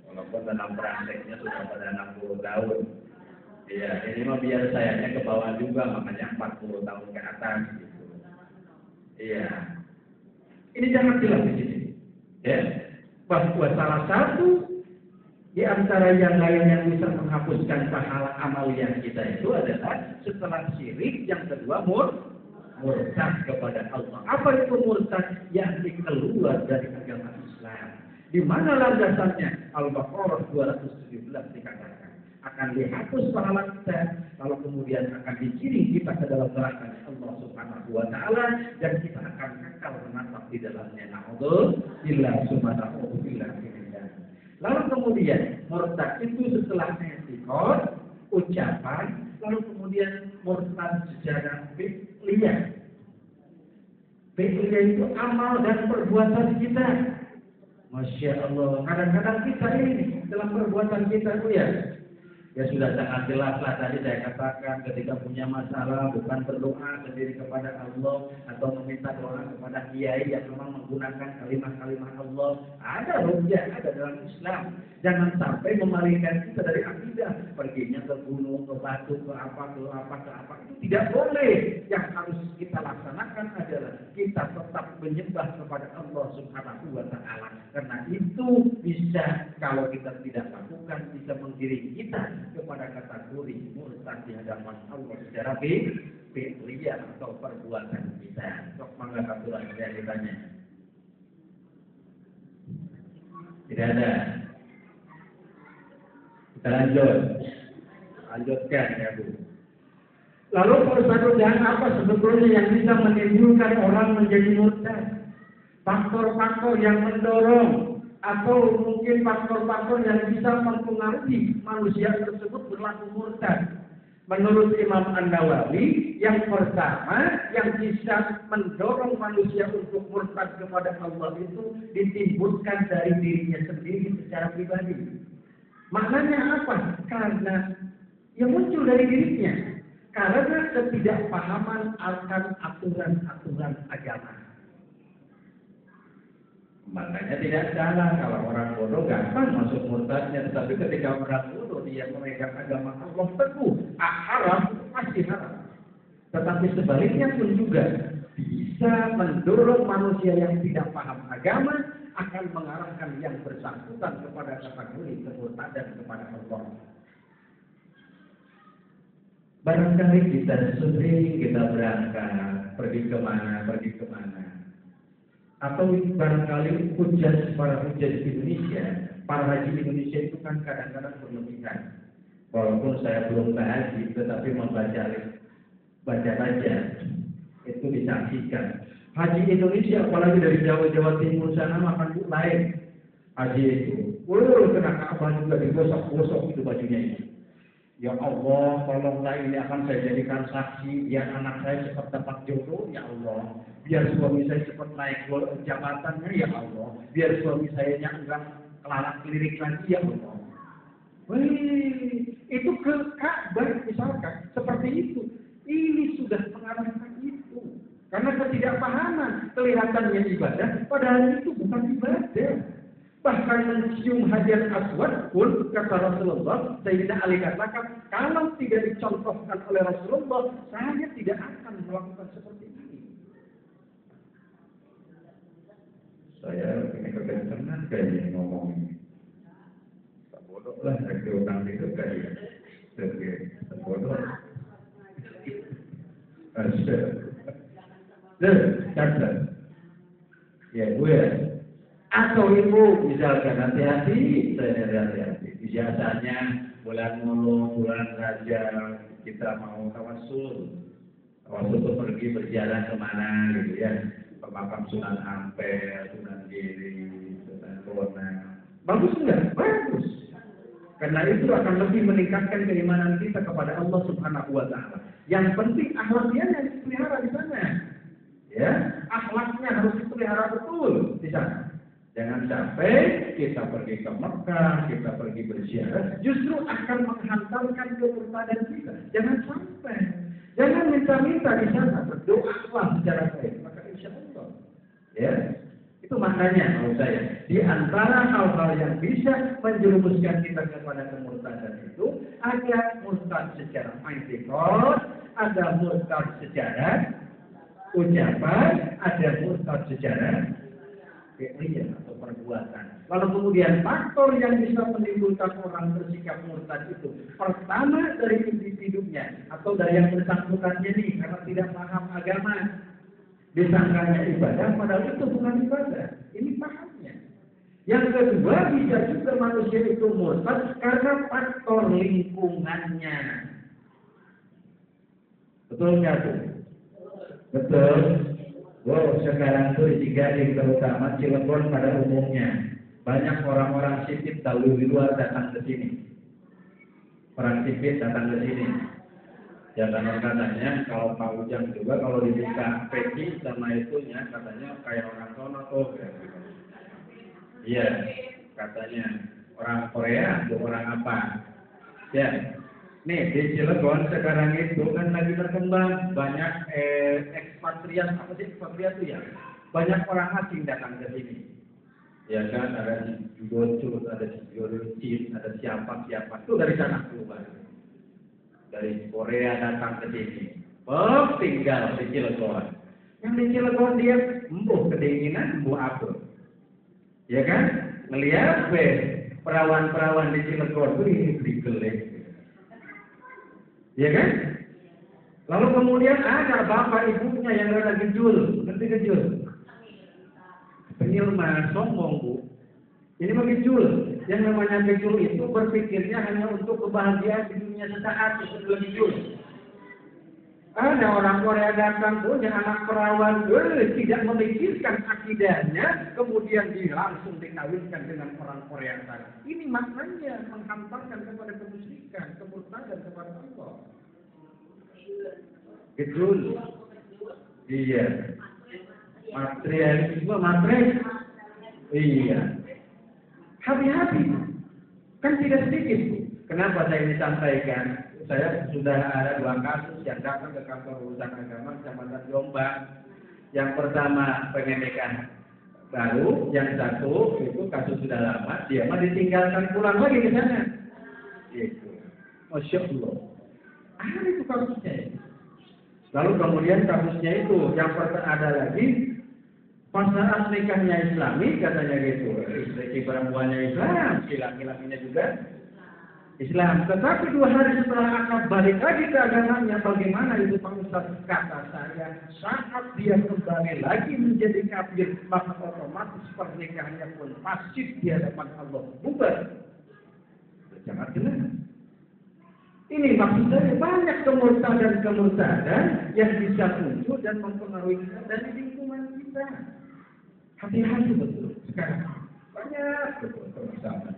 Walaupun dalam prakteknya sudah pada 60 tahun. Ya, ini mah biar sayanya ke bawah juga, makanya 40 tahun ke atas. Gitu. Iya. Ini jangan jelas di sini. Ya, bahwa salah satu di antara yang lain yang bisa menghapuskan pahala amaliyah kita itu adalah setelah syirik, yang kedua murtad kepada Allah. Apa itu murtad? Yang keluar dari agama Islam. Di mana landasannya? Al-Baqarah 217 dikatakan akan dihapus pahala kita, kalau kemudian akan dikirim kita ke dalam neraka Allah Subhanahu wa taala dan kita akan kekal menatap di dalamnya. Naudzubillah subhanahu wa ta'ala. Lalu kemudian murtad itu setelah etikot, ucapan, lalu kemudian murtad secara fi'liyah. Fi'liyah itu amal dan perbuatan kita. Masya Allah, kadang-kadang kita ini dalam perbuatan kita itu ya sudah sangat jelas lah tadi saya katakan ketika punya masalah bukan berdoa sendiri kepada Allah atau meminta doa kepada kiai yang memang menggunakan kalimat-kalimat Allah. Ada rukyah, ada dalam Islam. Jangan sampai memalingkan kita dari akidah. Perginya ke gunung, ke batu, ke apa. Itu tidak boleh. Yang harus kita laksanakan adalah kita tetap menyembah itu bisa, kalau kita tidak lakukan, bisa menggiring kita kepada kategori murtad di hadapan Allah secara fi'liyah atau perbuatan kita. Sok mangga katuran saya ditanya. Tidak ada. Kita lanjutkan ya Bu. Lalu persaudara apa sebetulnya yang bisa menimbulkan orang menjadi murtad? Faktor-faktor yang mendorong atau mungkin faktor-faktor yang bisa mempengaruhi manusia tersebut berlaku murtad. Menurut Imam An-Nawawi, yang pertama yang bisa mendorong manusia untuk murtad kepada Allah itu ditimbulkan dari dirinya sendiri secara pribadi. Maknanya apa? Karena yang muncul dari dirinya, karena ketidakpahaman akan aturan-aturan agama. Maknanya tidak salah kalau orang bodoh gampang masuk murtadnya, tetapi ketika orang bodoh dia memegang agama Allah teguh, haram pasti haram. Tetapi sebaliknya pun juga bisa mendorong manusia yang tidak paham agama akan mengarahkan yang bersangkutan kepada kategori kemurtadan kepada Allah. Barangkali kita sering kita berangkat pergi kemana, atau barangkali para hujjah di Indonesia, para haji Indonesia itu kan kadang-kadang berlebihan. Walaupun saya belum haji, tetapi baca itu disaksikan. Haji Indonesia, apalagi dari Jawa Timur sana makan lain. Haji itu, kena Ka'bah juga digosok-gosok itu bajunya ini. Ya Allah, tolonglah ini akan saya jadikan saksi, biar anak saya cepat dapat jodoh, ya Allah. Biar suami saya cepat naik jabatannya, ya Allah. Biar suami saya enggak kelirik lagi, ya Allah. Wih, itu ke Ka'bah misalkan, seperti itu. Ini sudah mengarahkan itu. Karena ketidakpahaman, kelihatannya ibadah, padahal itu bukan ibadah. Bahkan mencium hajar aswad pun, kata Rasulullah, Sayyidina Ali katakan, kalau tidak dicontohkan oleh Rasulullah, saya tidak akan melakukan seperti ini. Saya ini kekencangan kayaknya ngomong. Tak bodoh lah, ada orang itu kayak tak bodoh. Catat. Ya, gue. Atau ibu misalkan hati-hati, biasanya bulan Mulung, bulan Rajab kita mau tawasul itu pergi berjalan kemana gitu ya, ke makam Sunan Ampel, Sunan Giri, Sunan Bonang. Bagus enggak? Bagus. Karena itu akan lebih meningkatkan keimanan kita kepada Allah Subhanahu wa Ta'ala. Yang penting akhlaknya yang dipelihara di sana. Ya, akhlaknya harus dipelihara betul di sana. Jangan sampai kita pergi ke Mekah, kita pergi berziarah, justru akan menghantarkan kemurtadan kita. Jangan sampai. Jangan minta-minta di sana, berdoalah secara baik, maka insya Allah. Ya, itu maknanya menurut saya. Di antara hal-hal yang bisa menjerumuskan kita kepada kemurtadan itu, ada murtad secara i'tiqad, ada murtad secara ucapan, ada murtad secara fi'liyah atau perbuatan. Lalu kemudian faktor yang bisa menimbulkan orang bersikap murtad itu, pertama dari individunya atau dari yang bersangkutannya nih, karena tidak paham agama, disangkanya ibadah, padahal itu bukan ibadah. Ini pahamnya. Yang kedua, bisa juga manusia itu murtad karena faktor lingkungannya. Betul nggak tuh? Betul. Wow, sekarang tuh di Gading terutama Cilegon pada umumnya banyak orang-orang sipit dari luar datang ke sini. Orang sipit datang ke sini. Ya karena katanya kalau Pak Ujang juga kalau dibuka peci sama itunya katanya kayak orang sono tuh. Iya, katanya orang Korea atau orang apa? Ya. Nih di Cilegon sekarang itu kan lagi berkembang banyak ekspatriat, apa sih ekspatriat itu ya? Banyak orang asing datang ke sini. Ya kan ada di Jogja, ada di Jogja, ada siapa itu dari sana keluar. Dari Korea datang ke sini. Tinggal di Cilegon. Yang di Cilegon dia embuh kedinginan, embuh apa? Ya kan? Melihat perawan-perawan di Cilegon ini digelek. Ya kan? Lalu kemudian ada bapak ibunya yang rada gejul, ngerti gejul? Penyul mah sombong, Bu. Ini mah gejul. Yang namanya gejul itu berpikirnya hanya untuk kebahagiaan di dunia sesaat, itu adalah gejul. Ada orang Korea datang punya anak perawan, tidak memikirkan akidahnya, kemudian dia langsung dikawinkan dengan orang Korea sana. Ini maknanya menghantarkan kepada kemusyrikan, kemurtadan kepada Allah. Betul. Iya. Materialisme materi. Iya. Hati-hati. Kan tidak sedikit. Kenapa saya ini sampaikan? Saya sudah ada 2 kasus yang datang ke kantor urusan agama Kecamatan Jombang. Yang pertama pengen nikah baru, yang satu itu kasus sudah lama, dia mah ditinggalkan pulang lagi ke sana. Gitu. Masya Allah. Ada itu kasusnya. Lalu kemudian kasusnya itu yang ada lagi pas saat nikahnya Islami katanya gitu, istri perempuannya Islam, laki-lakinya juga Islam. Tetapi 2 hari setelah akad balik lagi ke agamanya, bagaimana itu Pak Ustaz? Kata saya, saat dia kembali lagi menjadi kafir, maka otomatis pernikahannya pun pasif di hadapan Allah, bubar. Jangan jelas. Ini maksud saya banyak kemurtadan yang bisa muncul dan mempengaruhi kita dari lingkungan kita. Hati-hati betul sekarang. Banyak betul permasalahan.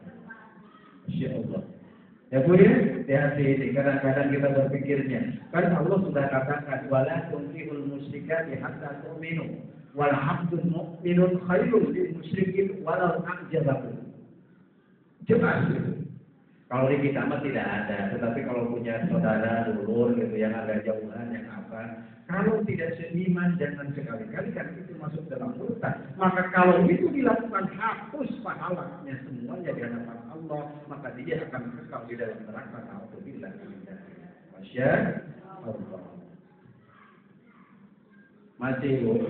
Masya Allah. Ya Bu ya, hati-hati. Kadang-kadang kita berpikirnya, kan Allah sudah katakan, wala tunkihul musyrikati hatta tu'minu, wal abdul mu'minun khairun lil musyrikin walau a'jabakum. Jelas itu. Kalau di kita mah tidak ada, tetapi kalau punya saudara dulur gitu yang agak jauhan yang apa, kalau tidak seiman jangan sekali-kali kan itu masuk dalam murtad. Maka kalau itu dilakukan hapus pahalanya semuanya di hadapan Allah, maka dia akan kekal di dalam neraka. Alhamdulillah. Masya Allah. Masih Bu,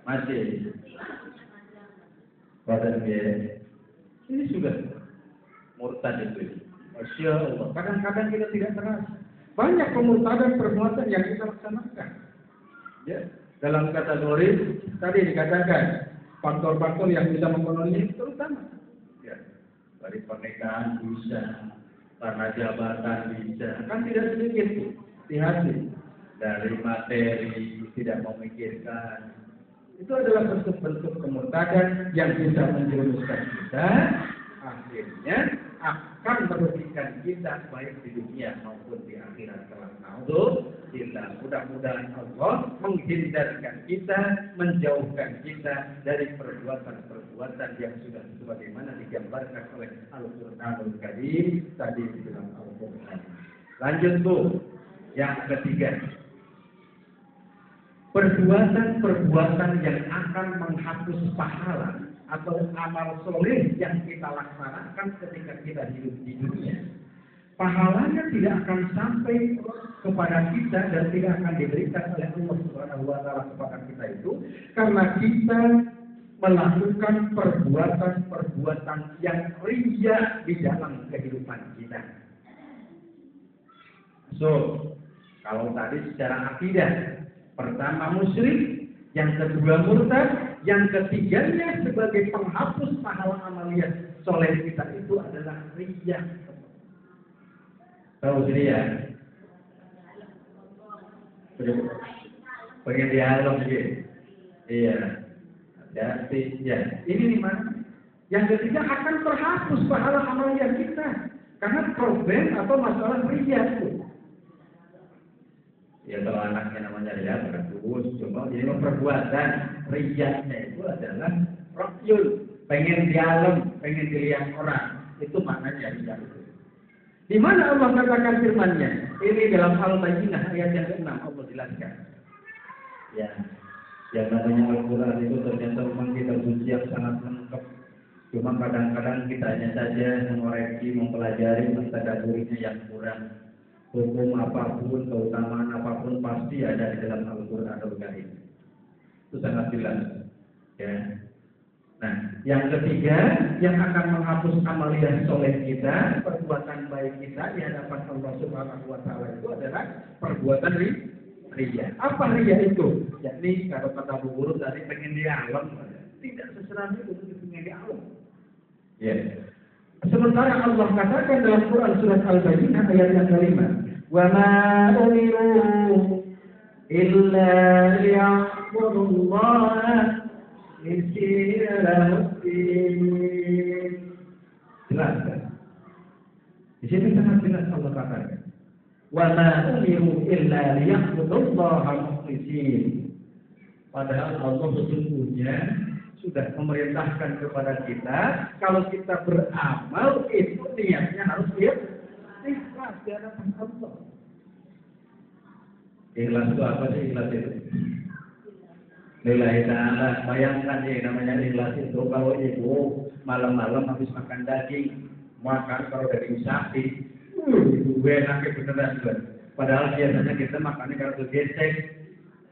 masih. Badan dia. Ini sudah murtad itu. Masya Allah. Kadang-kadang kita tidak terasa. Banyak pemurtadan perbuatan yang kita laksanakan. Ya, dalam kategori tadi dikatakan faktor-faktor yang bisa mempengaruhi terutama. Ya, dari pernikahan bisa, karena jabatan bisa. Kan tidak sedikit tuh. Hati-hati. Dari materi tidak memikirkan. Itu adalah bentuk-bentuk kemurtadan yang bisa menjerumuskan kita akhirnya akan merugikan kita baik di dunia maupun di akhirat kelak. Alhamdulillah, mudah-mudahan Allah menghindarkan kita, menjauhkan kita dari perbuatan-perbuatan yang sudah sebagaimana digambarkan oleh Al-Qur'anul Karim tadi di dalam Al-Qur'an. Lanjut Bu, yang ketiga. Perbuatan-perbuatan yang akan menghapus pahala atau amal soleh yang kita laksanakan ketika kita hidup di dunia. Pahalanya tidak akan sampai kepada kita dan tidak akan diberikan oleh Allah Subhanahu wa taala kepada kita itu karena kita melakukan perbuatan-perbuatan yang riya di dalam kehidupan kita. So, kalau tadi secara akidah, pertama musyrik, yang kedua murtad, yang ketiganya sebagai penghapus pahala amalia soleh kita itu adalah riya. Tahu riya? Pengen dialog gitu. Iya. Hati-hati. Ya. Ini di mana? Yang ketiga akan terhapus pahala amalia kita karena problem atau masalah riya itu. Ya kalau anaknya namanya riya bagus, cuma jadi perbuatan riyanya itu adalah rakyul, pengen dialog, pengen dilihat orang, itu maknanya riya itu. Di mana Allah katakan firman-Nya? Ini dalam Al-Baqarah ayat yang ke-6 Allah jelaskan. Ya, yang namanya Al-Quran itu ternyata memang kita uji yang sangat lengkap. Cuma kadang-kadang kita hanya saja mengoreksi, mempelajari, mentadaburinya yang kurang. Hukum apapun, keutamaan apapun pasti ada di dalam Al-Quran Al-Karim. Itu sangat jelas. Ya. Nah, Yang ketiga, yang akan menghapus amaliyah soleh kita, perbuatan baik kita di hadapan Allah Subhanahu wa Ta'ala itu adalah perbuatan riya. Apa riya itu? Yakni kalau kata Bu Guru tadi pengen di alam, tidak seserah itu pengen di alam. Ya. Sementara Allah katakan dalam Quran surat Al-Baqarah ayat yang kelima, wa ma umiru illa liya'budullaha jelas kan? Di sini sangat jelas Allah katakan, wa ma umiru illa liya'budullaha mukhlishin. Padahal Allah sesungguhnya sudah memerintahkan kepada kita kalau kita beramal itu niatnya harus ikhlas di hadapan Allah. Ikhlas itu apa sih ikhlas itu? Lillahi ta'ala, bayangkan ya namanya ikhlas itu kalau ibu malam-malam habis makan daging, makan kalau daging sapi, itu enaknya beneran kan. Padahal biasanya kita makannya kalau gesek,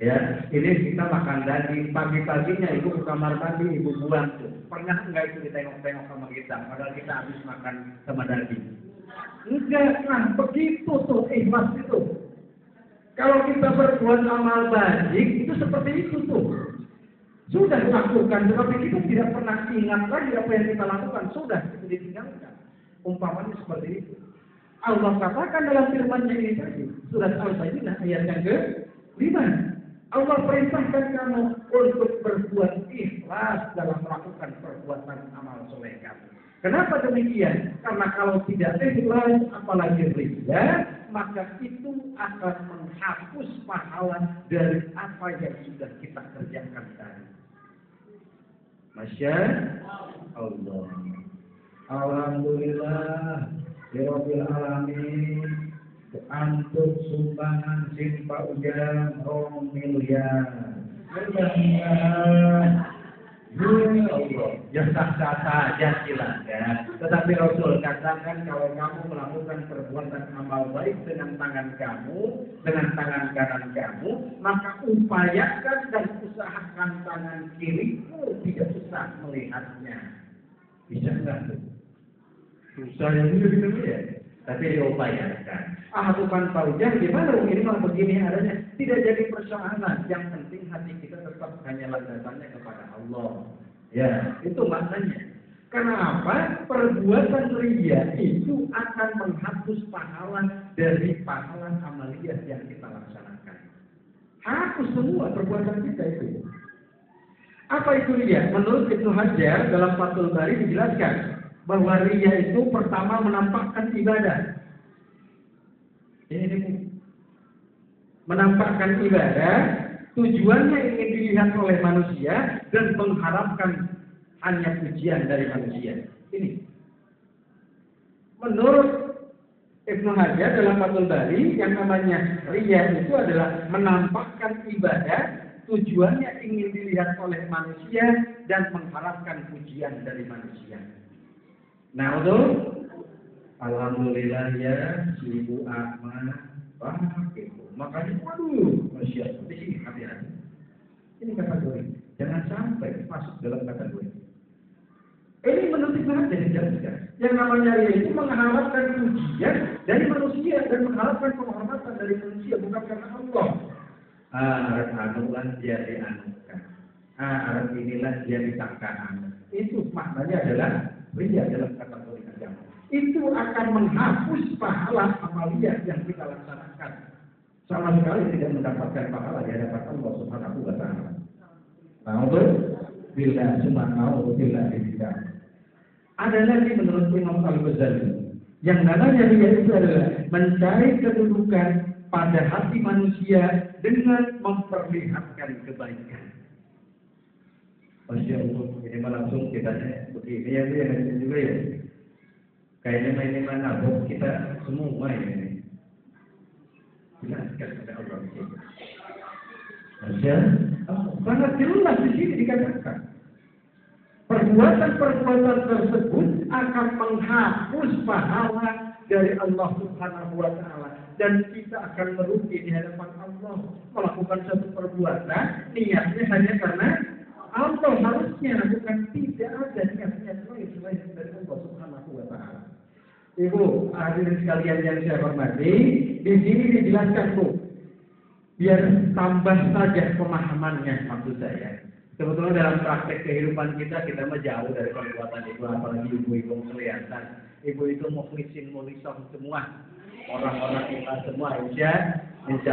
ya. Ini kita makan daging, pagi-paginya ibu ke kamar mandi, ibu buang tuh. Pernah enggak itu ditengok-tengok sama kita? Padahal kita habis makan sama daging. Enggak, nah begitu tuh ikhlas itu. Kalau kita berbuat amal baik, itu seperti itu tuh. Sudah lakukan, tetapi kita tidak pernah ingat lagi apa yang kita lakukan. Sudah, itu ditinggalkan. Umpamanya seperti itu. Allah katakan dalam firman-Nya ini tadi, surat Al-Baqarah ayat yang ke-5. Allah perintahkan kamu untuk berbuat ikhlas dalam melakukan perbuatan amal soleh kamu. Kenapa demikian? Karena kalau tidak ikhlas, apalagi riya, maka itu akan menghapus pahala dari apa yang sudah kita kerjakan tadi. Masya Allah. Alhamdulillah, Rabbil Alamin. Untuk sumbangan simpa ujang 2 miliar. Ya Allah, ya sah-sah saja silakan. Tetapi Rasul katakan kalau kamu melakukan perbuatan amal baik dengan tangan kamu, dengan tangan kanan kamu, maka upayakan dan usahakan tangan kirimu tidak susah melihatnya. Bisa enggak? Susah yang itu ya. Tapi diupayakan. Bukan paujang gimana? Ini mah begini adanya. Tidak jadi persoalan. Yang penting hati kita tetap hanya landasannya kepada Allah. Ya, itu maknanya. Karena apa? Perbuatan riya itu akan menghapus pahala dari pahala amaliyah yang kita laksanakan. Hapus semua perbuatan kita itu. Apa itu riya? Menurut Ibnu Hajar dalam Fathul Bari dijelaskan bahwa riya itu pertama menampakkan ibadah. Ini menampakkan ibadah, tujuannya ingin dilihat oleh manusia dan mengharapkan hanya pujian dari manusia. Ini. Menurut Ibnu Hajar dalam Fathul Bari, yang namanya riya itu adalah menampakkan ibadah, tujuannya ingin dilihat oleh manusia dan mengharapkan pujian dari manusia. Nah, untuk alhamdulillah ya, si Ibu Ahmad, gitu. Makanya, waduh, Masya Allah, di sini hati-hati. Ini kategori, jangan sampai masuk dalam kategori. Ini menurut Ibnu dijelaskan. Yang namanya riya itu mengharapkan pujian dari manusia dan mengharapkan penghormatan dari manusia, bukan karena Allah. Arab anulan dia dianukan. Arab inilah dia disangkaan. Itu maknanya adalah riya dalam kategori agama. Itu akan menghapus pahala amaliyah yang kita laksanakan. Sama sekali tidak mendapatkan pahala di hadapan Allah Subhanahu wa Ta'ala. Bila cuma mau bila tidak. Ada lagi menurut Imam Al-Ghazali yang namanya riya itu adalah mencari kedudukan pada hati manusia dengan memperlihatkan kebaikan. Masya Allah, ini langsung kita begini ya, ini juga ya. Kayaknya ini mana bos kita semua ini. Jelaskan pada Allah. Masya Allah, sangat jelas di sini dikatakan. Perbuatan-perbuatan tersebut akan menghapus pahala dari Allah Subhanahu wa Ta'ala. Dan kita akan merugi di hadapan Allah. Melakukan satu perbuatan, niatnya hanya karena atau harusnya bukan tidak ada niat-niat lain selain dari Allah Subhanahu wa taala. Ibu, hadirin sekalian yang saya hormati, di sini dijelaskan Bu, biar tambah saja pemahamannya maksud saya. Sebetulnya dalam praktek kehidupan kita mah jauh dari perbuatan itu, apalagi ibu-ibu kelihatan. Ibu itu mukhlisin mulisah semua. Orang-orang kita semua insya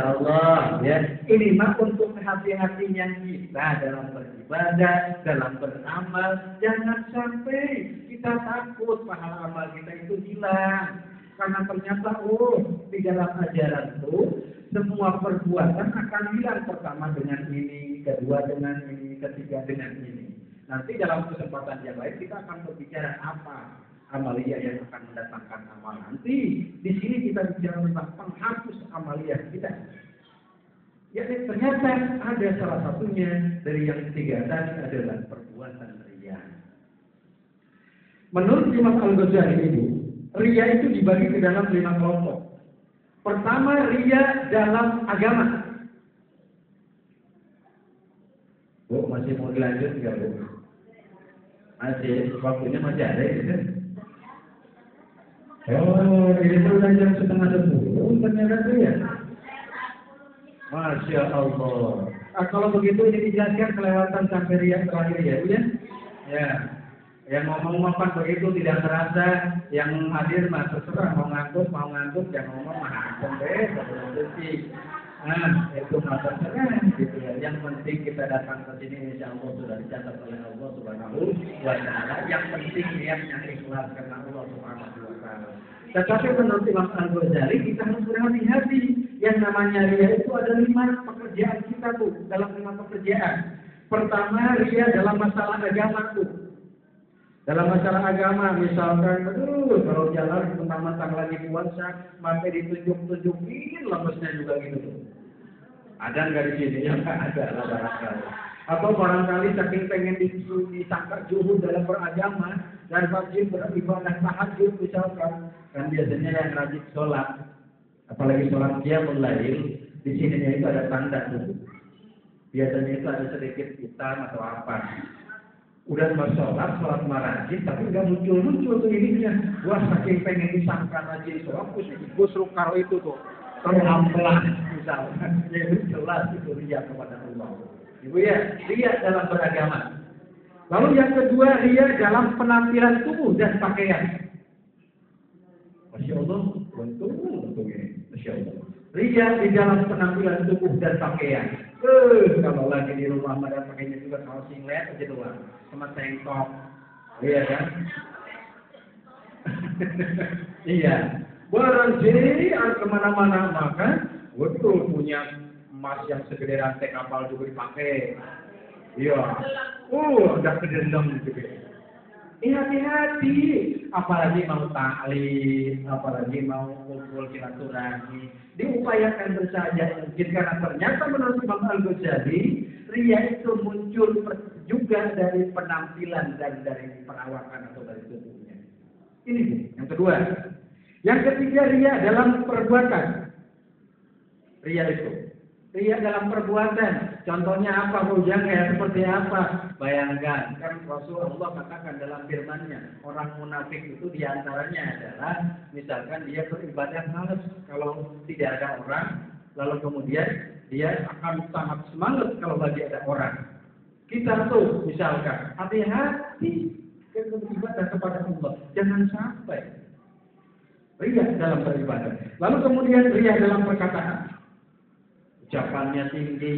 Allah ya. Ini mah untuk hati-hatinya kita dalam beribadah, dalam beramal. Jangan sampai kita takut pahala amal kita itu hilang. Karena ternyata di dalam ajaran itu semua perbuatan akan hilang. Pertama dengan ini, kedua dengan ini, ketiga dengan ini. Nanti dalam kesempatan yang lain kita akan berbicara apa amalia yang akan mendatangkan amal. Nanti di sini kita bicara tentang penghapus amalia kita. Ya ternyata ada salah satunya dari yang ketiga tadi adalah perbuatan riya. Menurut Imam Al-Ghazali itu, riya itu dibagi ke dalam 5 kelompok. Pertama, riya dalam agama. Bu, masih mau dilanjut nggak Bu? Masih, waktunya masih ada gitu. Ini udah jam 9:30, ternyata riya. Masya Allah. Kalau begitu ini dijelaskan kelewatan sampai riya terakhir ya, ya. Yang ngomong apa begitu tidak terasa, yang hadir mah terserah mau ngantuk, yang ngomong mah sampai berhenti. Itu mah terserah gitu ya. Yang penting kita datang ke sini insya Allah sudah dicatat oleh Allah Subhanahu wa taala. Yang penting niatnya ikhlas karena Allah Subhanahu wa taala. Tetapi menurut Imam Al-Ghazali kita harus berhati-hati. Yang namanya riya itu ada 5 pekerjaan kita tuh, dalam 5 pekerjaan. Pertama, riya dalam masalah agama tuh. Dalam masalah agama, misalkan, kalau jalan mentang-mentang lagi puasa, sampai ditunjuk-tunjukin, lemesnya juga gitu tuh. Ada nggak di sini? Ya nggak ada lah barangkali. Atau barangkali saking pengen disangka juhud dalam beragama dan wajib beribadah tahajud misalkan, kan biasanya yang rajin sholat, apalagi sholat qiyamul lail, di sininya itu ada tanda tuh. Biasanya itu ada sedikit hitam atau apa. Udah sholat rajin, tapi udah muncul tuh ininya. Wah, saking pengen disangka rajin sholat, busuk kalau itu tuh terhambat misalkan. Jadi jelas itu riya kepada Allah. Ibu ya, riya dalam beragama. Lalu yang kedua, riya dalam penampilan tubuh dan pakaian. Masya Allah, untung ini. Masya Allah. Riya di dalam penampilan tubuh dan pakaian. Kalau lagi di rumah pada pakainya juga kaos singlet aja doang, sama tank top, iya kan? Iya. Barangkali kemana-mana maka, betul punya emas yang segede rantai kapal juga dipakai. Iya. Udah kedendam gitu. Hati-hati, apalagi mau taklim, apalagi mau kumpul silaturahmi, diupayakan bersaja mungkin karena ternyata menurut Imam Al-Ghazali, riya itu muncul juga dari penampilan dan dari perawakan atau dari tubuhnya. Ini yang kedua. Yang ketiga, riya dalam perbuatan. Riya dalam perbuatan. Contohnya apa, Bujang? Kayak seperti apa? Bayangkan, kan Rasulullah katakan dalam firman-Nya, orang munafik itu diantaranya adalah, misalkan dia beribadah malas kalau tidak ada orang, lalu kemudian dia akan sangat semangat kalau lagi ada orang. Kita tuh, misalkan, hati-hati kita beribadah kepada Allah, jangan sampai riya dalam beribadah. Lalu kemudian riya dalam perkataan. Ucapannya tinggi,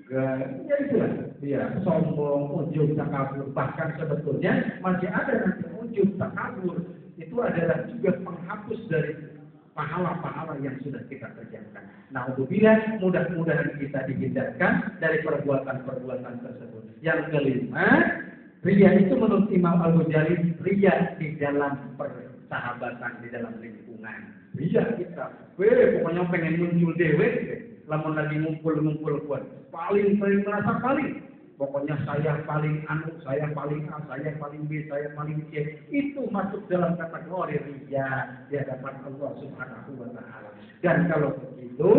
ya itulah, dia sombong, ujub, takabur. Bahkan sebetulnya masih ada nanti ujub, takabur. Itu adalah juga penghapus dari pahala-pahala yang sudah kita kerjakan. Nah, mudah-mudahan kita dihindarkan dari perbuatan-perbuatan tersebut. Yang kelima, riya itu menurut Imam Al-Ghazali, riya di dalam persahabatan, di dalam lingkungan. Riya kita, pokoknya pengen muncul dewe. Lamun lagi ngumpul buat paling merasa paling, pokoknya saya paling anu, saya paling A, saya paling B, saya paling C, itu masuk dalam kategori riya di hadapan Allah Subhanahu wa taala. Dan kalau begitu,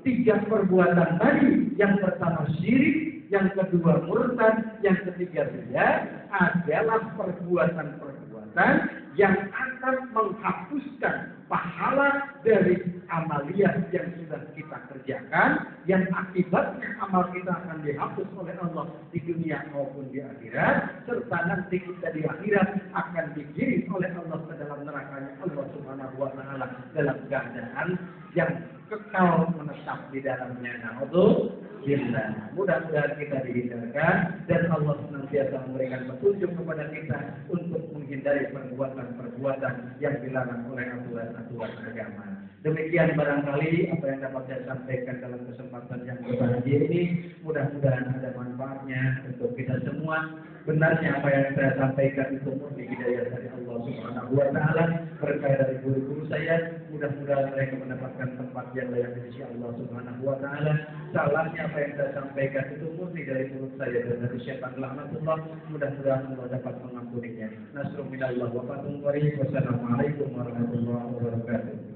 3 perbuatan tadi, yang pertama syirik, yang kedua murtad, yang ketiga ria adalah perbuatan-perbuatan yang akan menghapuskan pahala dari amaliyah yang sudah kita kerjakan, yang akibatnya amal kita akan dihapus oleh Allah di dunia maupun di akhirat, serta nanti kita di akhirat akan digiring oleh Allah ke dalam nerakanya Allah Subhanahu wa taala dalam keadaan yang kekal menetap di dalamnya. Na'udzubillah. Mudah-mudahan kita dihindarkan dan Allah senantiasa memberikan petunjuk kepada kita untuk menghindari perbuatan-perbuatan yang dilarang oleh aturan-aturan agama. Demikian barangkali apa yang dapat saya sampaikan dalam kesempatan yang berbahagia ini. Mudah-mudahan ada manfaatnya untuk kita semua. Benarnya apa yang saya sampaikan itu murni hidayah dari Allah Subhanahu wa taala, berkah dari guru-guru saya. Mudah-mudahan mereka mendapatkan tempat yang layak di sisi Allah Subhanahu wa taala. Salahnya apa yang saya sampaikan itu murni dari mulut saya dan dari syaitan laknatullah. Mudah-mudahan Allah dapat mengampuninya. Nasrul minallah wa fathun qarib. Wassalamualaikum warahmatullahi wabarakatuh.